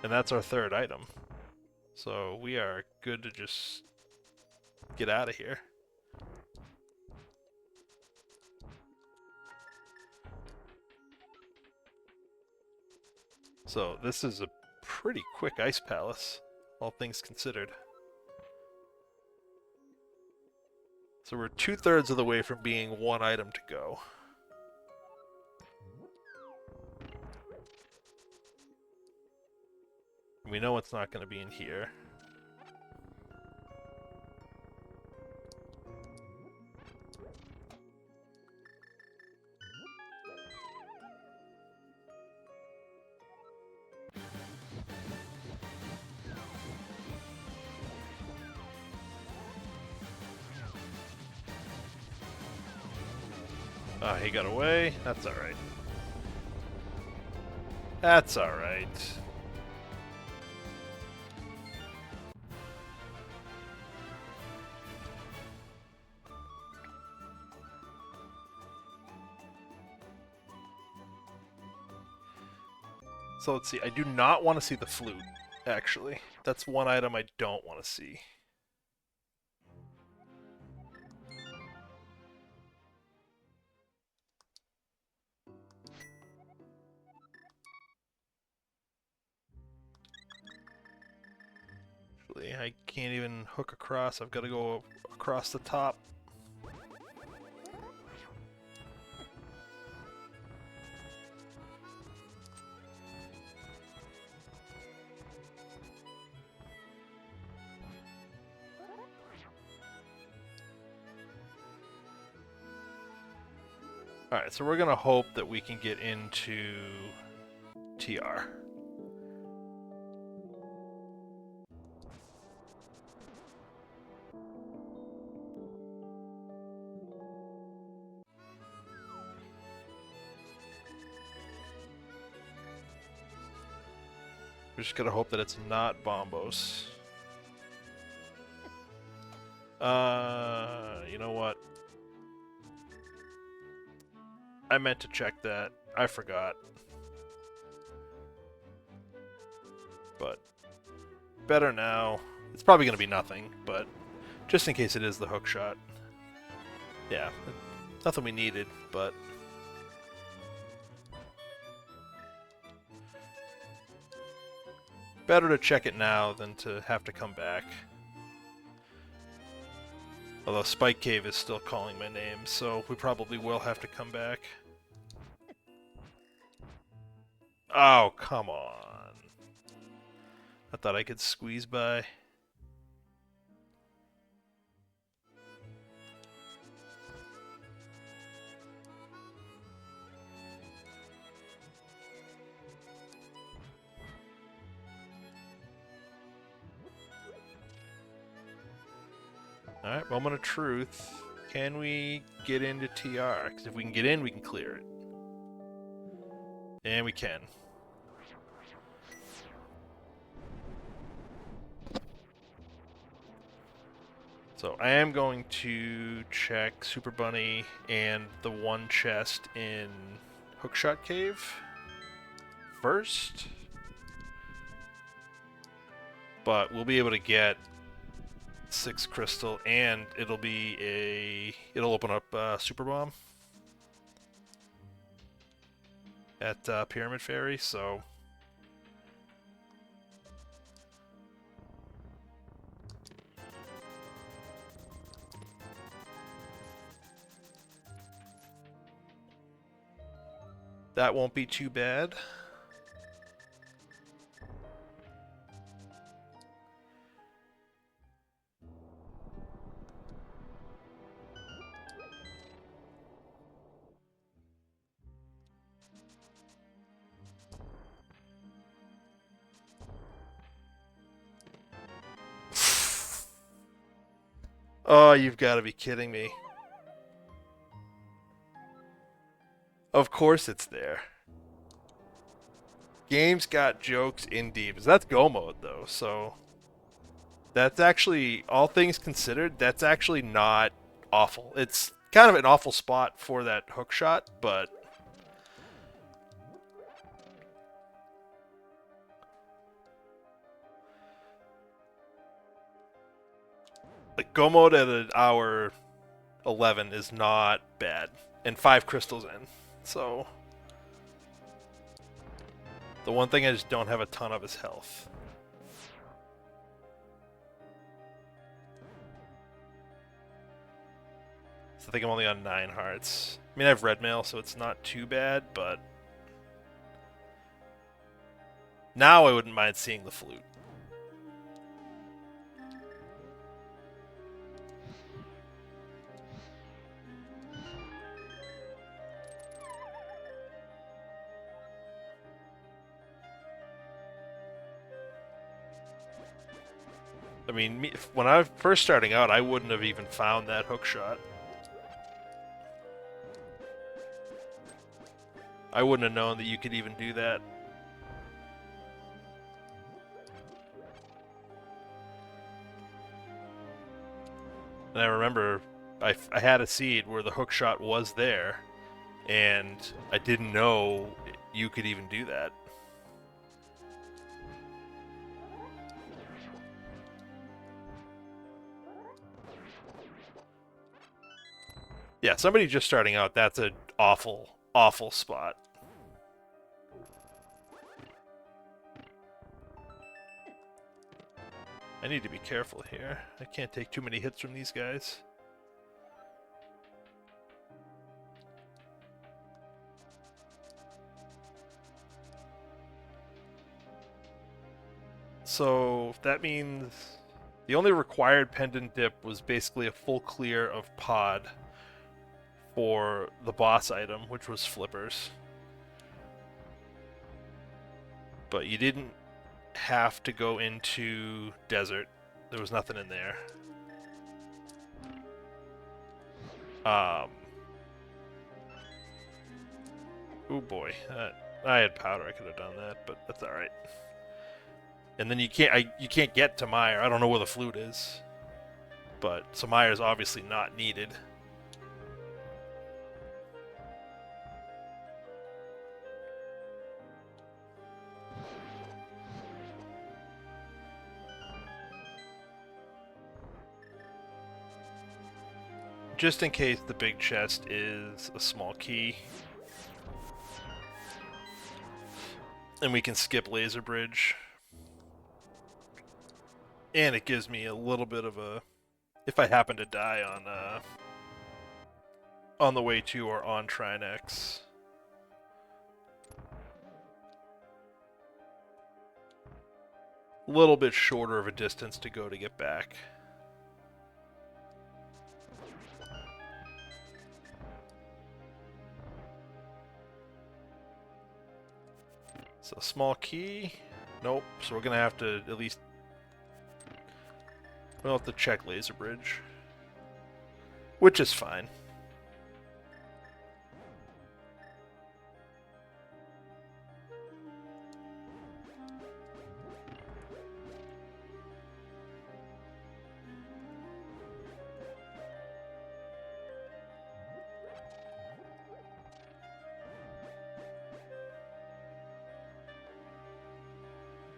And that's our 3rd item. So we are good to just get out of here. So this is a pretty quick Ice Palace, all things considered. So we're 2/3 of the way from being 1 item to go. We know it's not going to be in here. Ah, he got away. That's alright. That's alright. So let's see. I do not want to see the flute, actually. That's one item I don't want to see. Actually, I can't even hook across. I've got to go across the top. Alright, so we're going to hope that we can get into TR. We're just going to hope that it's not Bombos. You know what? I meant to check that. I forgot. But better now. It's probably going to be nothing, but just in case it is the hook shot. Yeah, nothing we needed, but... better to check it now than to have to come back. Although Spike Cave is still calling my name, so we probably will have to come back. Oh, come on. I thought I could squeeze by. Alright, moment of truth. Can we get into TR? Because if we can get in, we can clear it. And we can. So I am going to check Super Bunny and the one chest in Hookshot Cave first. But we'll be able to get 6 crystal, and it'll open up Super Bomb at Pyramid Fairy, so that won't be too bad. Oh, you've got to be kidding me. Of course it's there. Game's got jokes indeed. That's Go mode, though, so that's actually, all things considered, that's actually not awful. It's kind of an awful spot for that hook shot, but like Go mode at an hour 11 is not bad, and 5 crystals in. So the one thing I just don't have a ton of is health. So I think I'm only on 9 hearts. I mean, I have red mail, so it's not too bad, but now I wouldn't mind seeing the flute. I mean, when I was first starting out, I wouldn't have even found that hook shot. I wouldn't have known that you could even do that. And I remember I had a seed where the hook shot was there, and I didn't know you could even do that. Yeah, somebody just starting out, that's an awful, awful spot. I need to be careful here. I can't take too many hits from these guys. So that means the only required pendant dip was basically a full clear of pod for the boss item, which was flippers. But you didn't have to go into desert. There was nothing in there. Oh boy, I had powder. I could have done that, but that's all right. And then you can't get to Meyer. I don't know where the flute is, but so Meyer's obviously not needed. Just in case the big chest is a small key. And we can skip Laser Bridge. And it gives me a little bit of a if I happen to die on the way to or on Trinex. A little bit shorter of a distance to go to get back. So small key. Nope. So we're gonna have to at least. We'll have to check Laser Bridge, which is fine.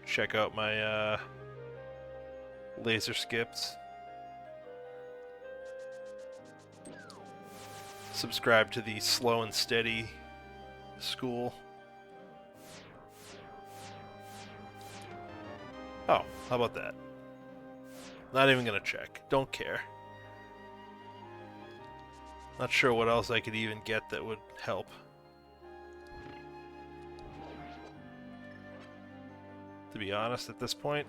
Check out my laser skips. Subscribe to the Slow and Steady school. Oh, how about that? Not even gonna check. Don't care. Not sure what else I could even get that would help. To be honest, at this point.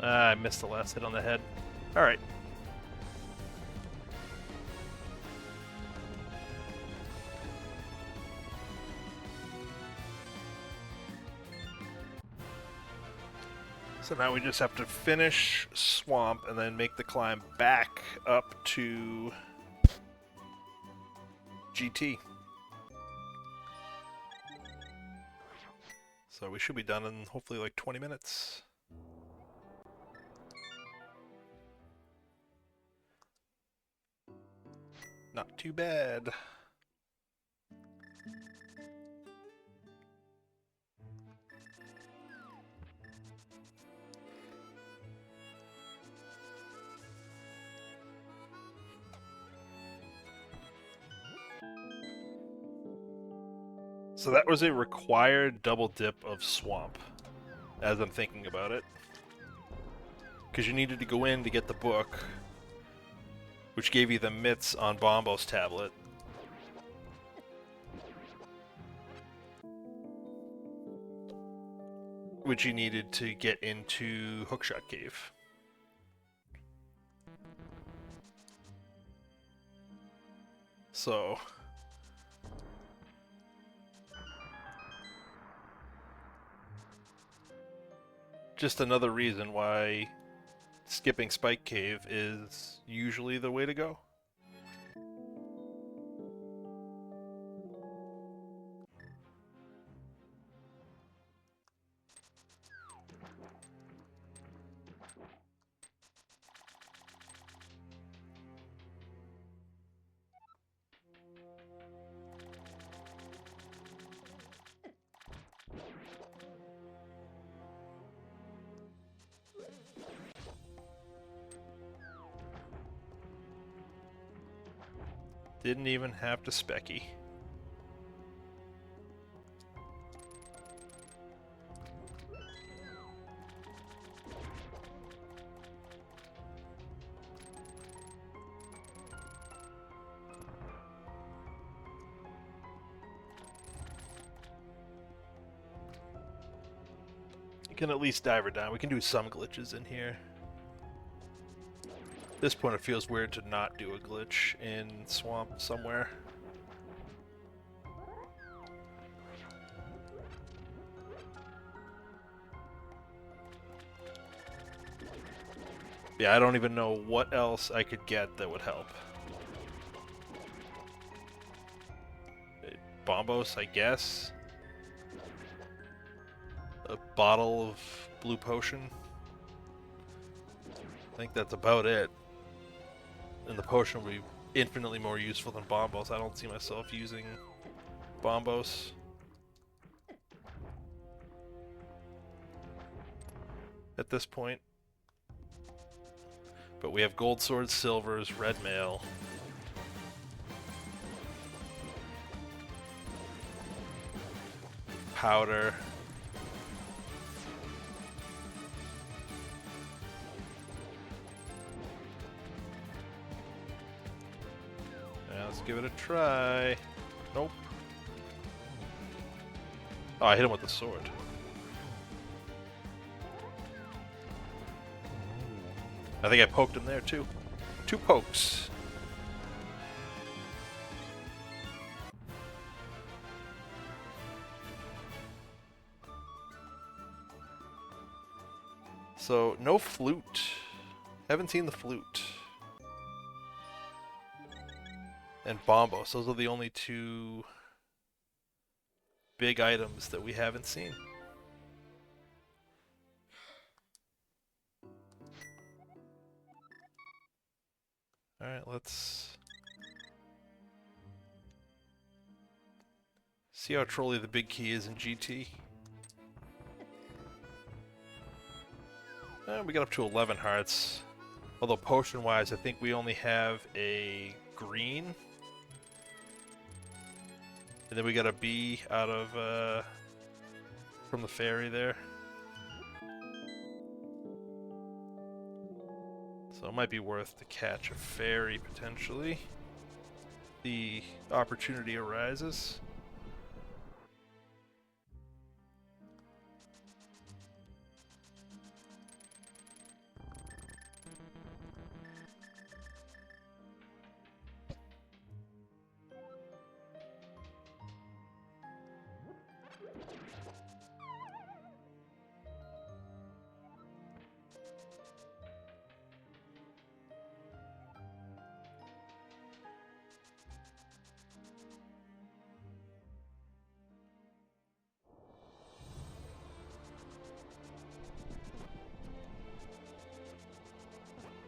I missed the last hit on the head. Alright. So now we just have to finish Swamp and then make the climb back up to GT. So we should be done in hopefully like 20 minutes. Not too bad. So that was a required double dip of Swamp, as I'm thinking about it. Because you needed to go in to get the book, which gave you the mitts on Bombo's tablet. Which you needed to get into Hookshot Cave. So... just another reason why skipping Spike Cave is usually the way to go. Didn't even have to specky. You can at least dive her down. We can do some glitches in here. At this point it feels weird to not do a glitch in Swamp somewhere. Yeah, I don't even know what else I could get that would help. Bombos, I guess. A bottle of blue potion. I think that's about it. And the potion will be infinitely more useful than bombos. I don't see myself using bombos. At this point. But we have gold swords, silvers, red mail. Powder. Yeah, let's give it a try. Nope. Oh, I hit him with the sword. I think I poked him there too. 2 pokes. So, no flute. Haven't seen the flute. And bombos. Those are the only 2 big items that we haven't seen. Alright, let's see how trolly the big key is in GT. We got up to 11 hearts. Although potion-wise, I think we only have a green. And then we got a B out of, from the fairy there. So it might be worth to catch a fairy, potentially. The opportunity arises.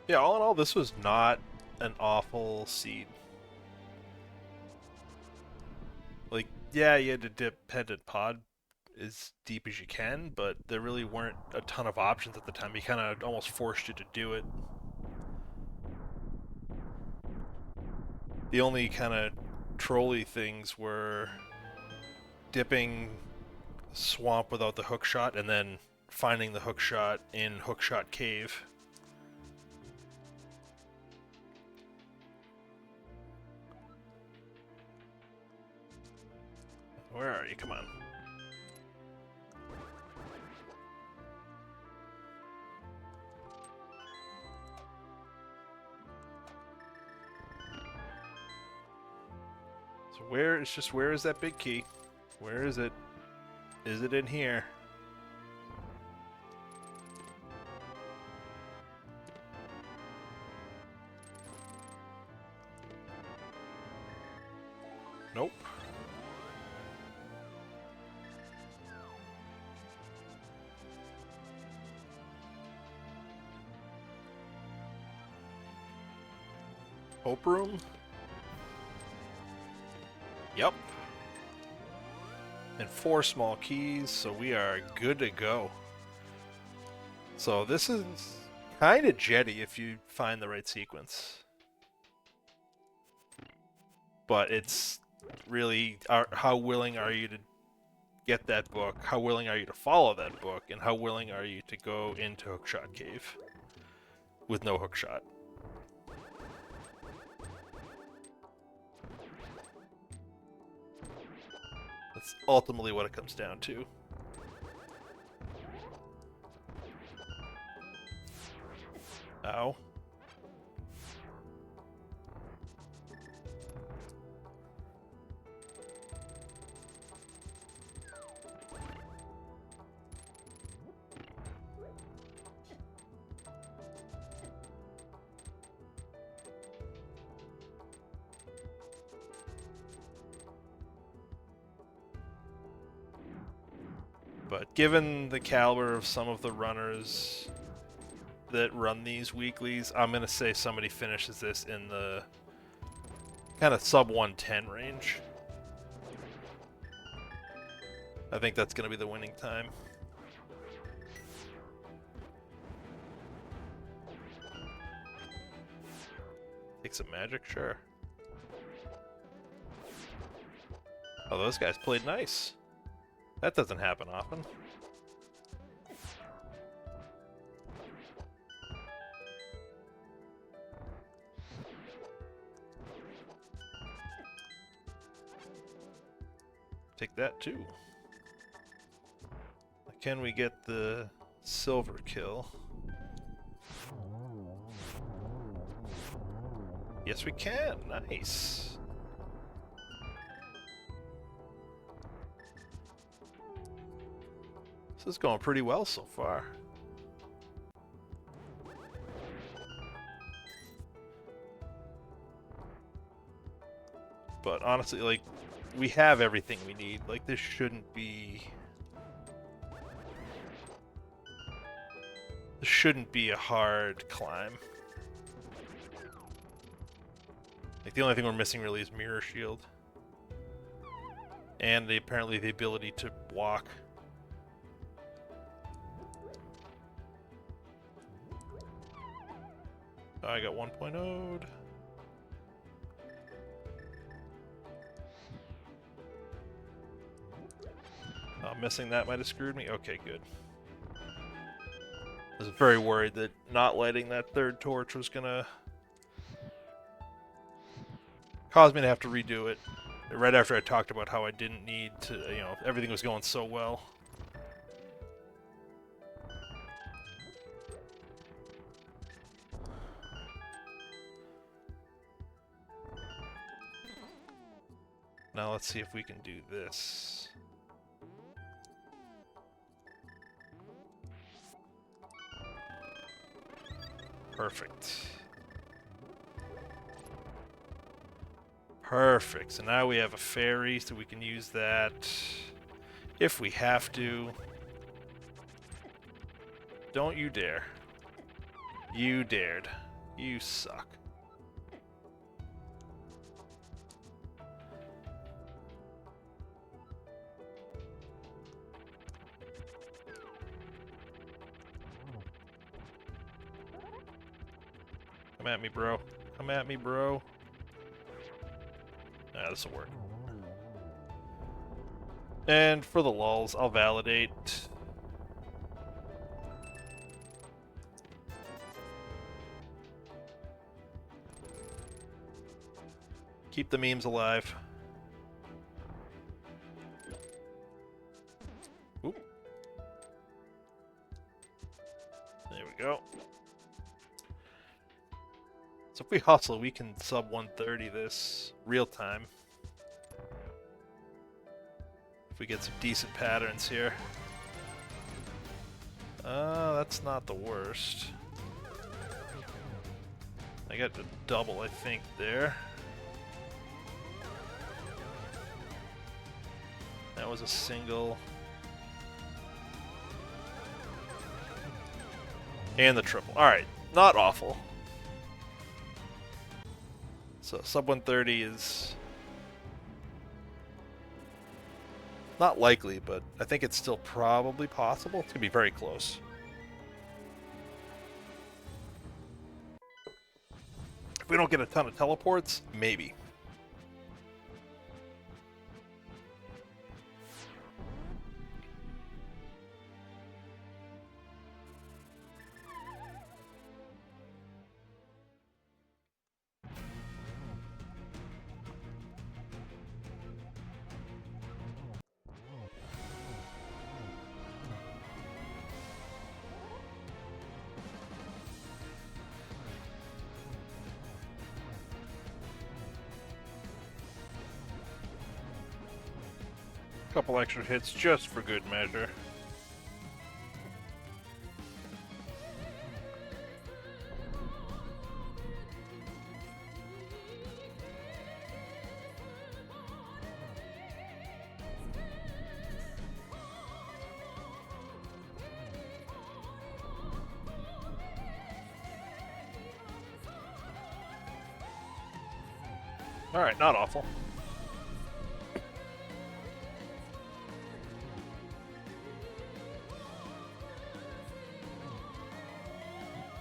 Yeah, all in all, this was not an awful seed. Like, yeah, you had to dip pendant pod as deep as you can, but there really weren't a ton of options at the time. He kind of almost forced you to do it. The only kind of trolly things were dipping swamp without the hook shot and then finding the hook shot in Hookshot Cave. Where are you? Come on. So where is that big key? Where is it? Is it in here? Nope. Hope room? Yep. And 4 small keys, so we are good to go. So this is kind of jetty if you find the right sequence. But it's really, how willing are you to get that book? How willing are you to follow that book? And how willing are you to go into Hookshot Cave with no hookshot? That's ultimately what it comes down to. Ow. But given the caliber of some of the runners that run these weeklies, I'm going to say somebody finishes this in the kind of sub 110 range. I think that's going to be the winning time. Take some magic, sure. Oh, those guys played nice. That doesn't happen often. Take that too. Can we get the silver kill? Yes, we can. Nice. This is going pretty well so far. But honestly, like, we have everything we need. Like, this shouldn't be... This shouldn't be a hard climb. Like, the only thing we're missing really is Mirror Shield. And apparently the ability to walk. Oh, I got 1.0'd. Oh, missing that might have screwed me. Okay, good. I was very worried that not lighting that third torch was gonna cause me to have to redo it. Right after I talked about how I didn't need to, you know, everything was going so well. Now let's see if we can do this. Perfect. Perfect. So now we have a fairy, so we can use that if we have to. Don't you dare. You dared. You suck. Come at me, bro. Come at me, bro. Ah, this'll work. And for the lulz, I'll validate. Keep the memes alive. Oop. There we go. So if we hustle, we can sub 130 this real time. If we get some decent patterns here. That's not the worst. I got the double, I think, there. That was a single. And the triple. Alright, not awful. So sub 130 is not likely, but I think it's still probably possible. It's going to be very close. If we don't get a ton of teleports, maybe. Couple extra hits just for good measure. Alright, not awful.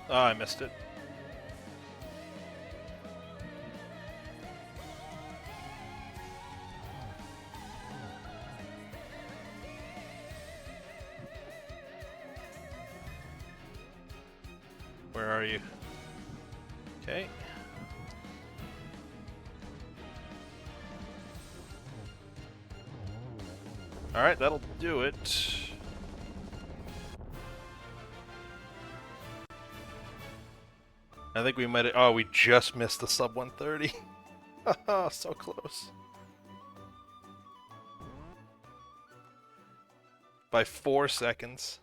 Oh, I missed it. Where are you? Okay. Alright, that'll do it. I think we might have... Oh, we just missed the sub 130. Oh, so close. By 4 seconds.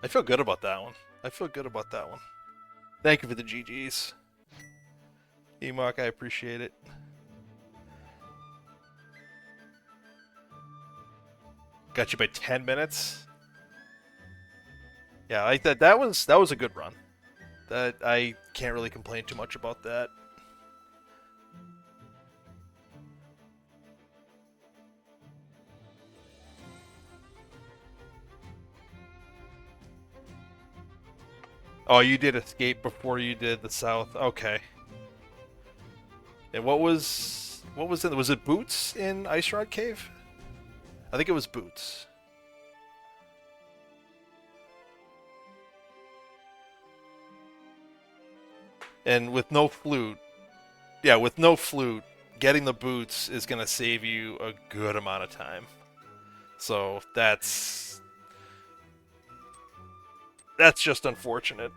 I feel good about that one. I feel good about that one. Thank you for the GGs. Emok, I appreciate it. Got you by 10 minutes. Yeah, like that. That was a good run. That I can't really complain too much about that. Oh, you did escape before you did the south. Okay. And what was it? Was it Boots in Ice Rod Cave? I think it was Boots. And with no flute, yeah, with no flute, getting the boots is gonna save you a good amount of time. So that's just unfortunate.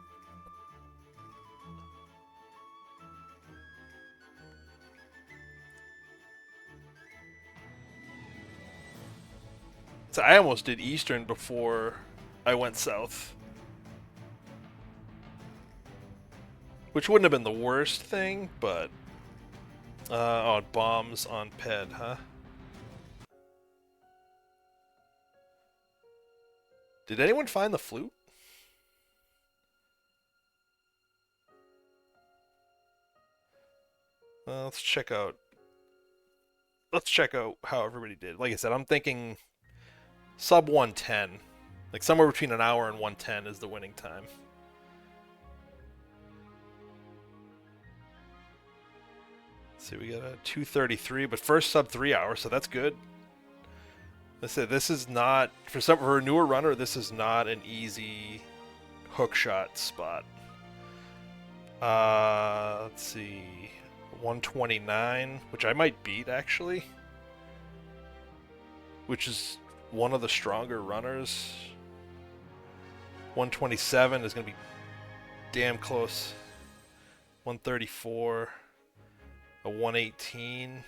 So I almost did Eastern before I went south. Which wouldn't have been the worst thing, but... oh, bombs on Ped, huh? Did anyone find the flute? Let's check out how everybody did. Like I said, I'm thinking sub 110. Like somewhere between an hour and 110 is the winning time. Let's see, we got a 2:33, but first sub 3 hours, so that's good. I said this is not for a newer runner. This is not an easy hook shot spot. Let's see, 129, which I might beat actually, which is one of the stronger runners. 127 is gonna be damn close. 134, a 118.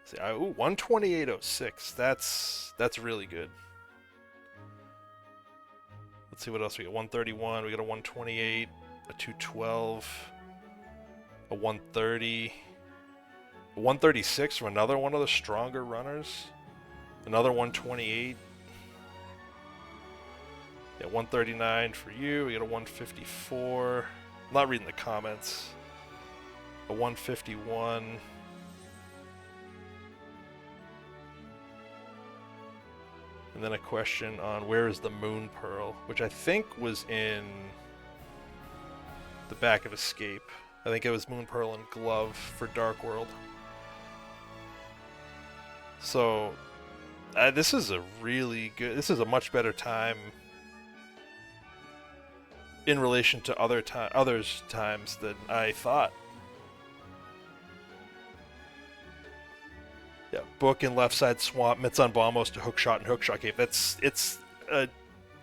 See, ooh, 128.06. That's really good. Let's see what else we got. 131. We got a 128, a 212, a 130, a 136 from another one of the stronger runners. Another 128. Yeah, 139 for you. We got a 154. I'm not reading the comments. A 151. And then a question on where is the Moon Pearl, which I think was in the back of Escape. I think it was Moon Pearl and Glove for Dark World. So this is a really good. This is a much better time in relation to others times than I thought. Yeah, book in left side swamp, mitts on bombos to hook shot and hook shot cave. That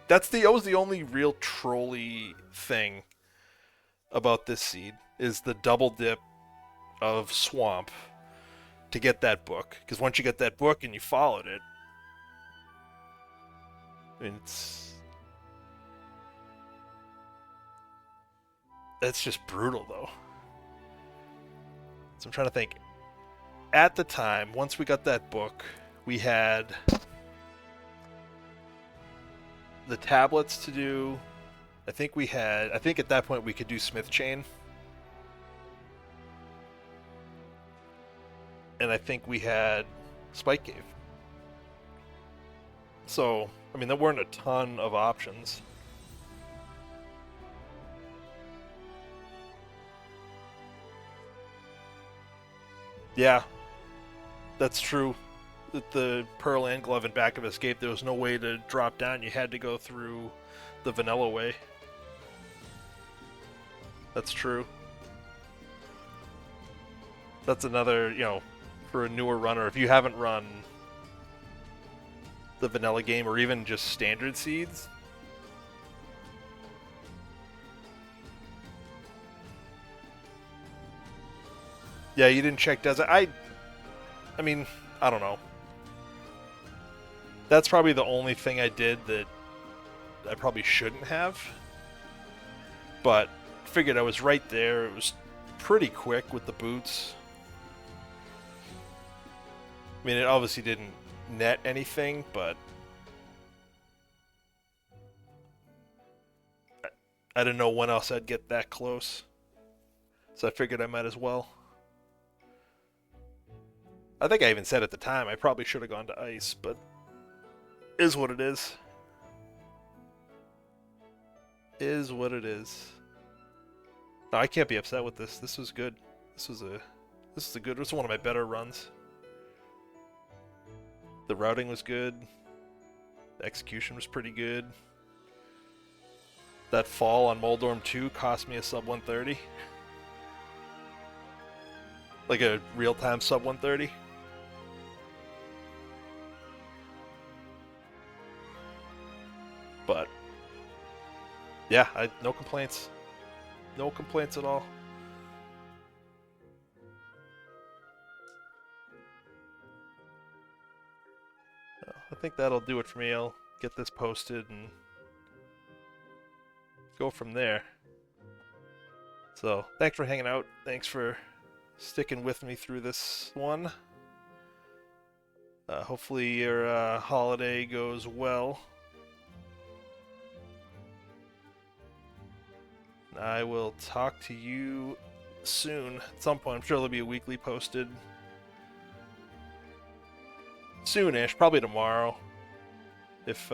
was the only real trolly thing about this seed is the double dip of swamp to get that book. Because once you get that book and you followed it, it's just brutal though. So I'm trying to think. At the time, once we got that book, we had the tablets to do. I think at that point we could do Smith Chain. And I think we had Spike Cave. So, I mean, there weren't a ton of options. Yeah, that's true. With the Pearl and Glove and Back of Escape, there was no way to drop down. You had to go through the vanilla way. That's true. That's another, for a newer runner, if you haven't run the vanilla game or even just standard seeds, yeah, you didn't check desert. I mean, I don't know. That's probably the only thing I did that I probably shouldn't have. But figured I was right there. It was pretty quick with the boots. I mean, it obviously didn't net anything, but I didn't know when else I'd get that close. So I figured I might as well. I think I even said at the time I probably should have gone to ice, but is what it is. Is what it is. No, I can't be upset with this. This was good. This was one of my better runs. The routing was good. The execution was pretty good. That fall on Moldorm 2 cost me a sub 130. Like a real-time sub 130. But yeah, no complaints. No complaints at all. I think that'll do it for me. I'll get this posted and go from there. So, thanks for hanging out. Thanks for sticking with me through this one. Hopefully your holiday goes well. I will talk to you soon at some point. I'm sure there'll be a weekly posted soonish, probably tomorrow. If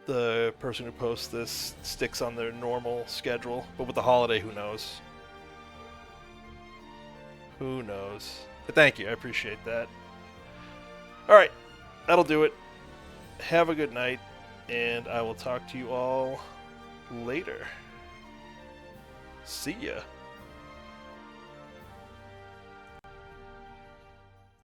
the person who posts this sticks on their normal schedule. But with the holiday, who knows? Who knows? But thank you. I appreciate that. Alright. That'll do it. Have a good night. And I will talk to you all later. See ya.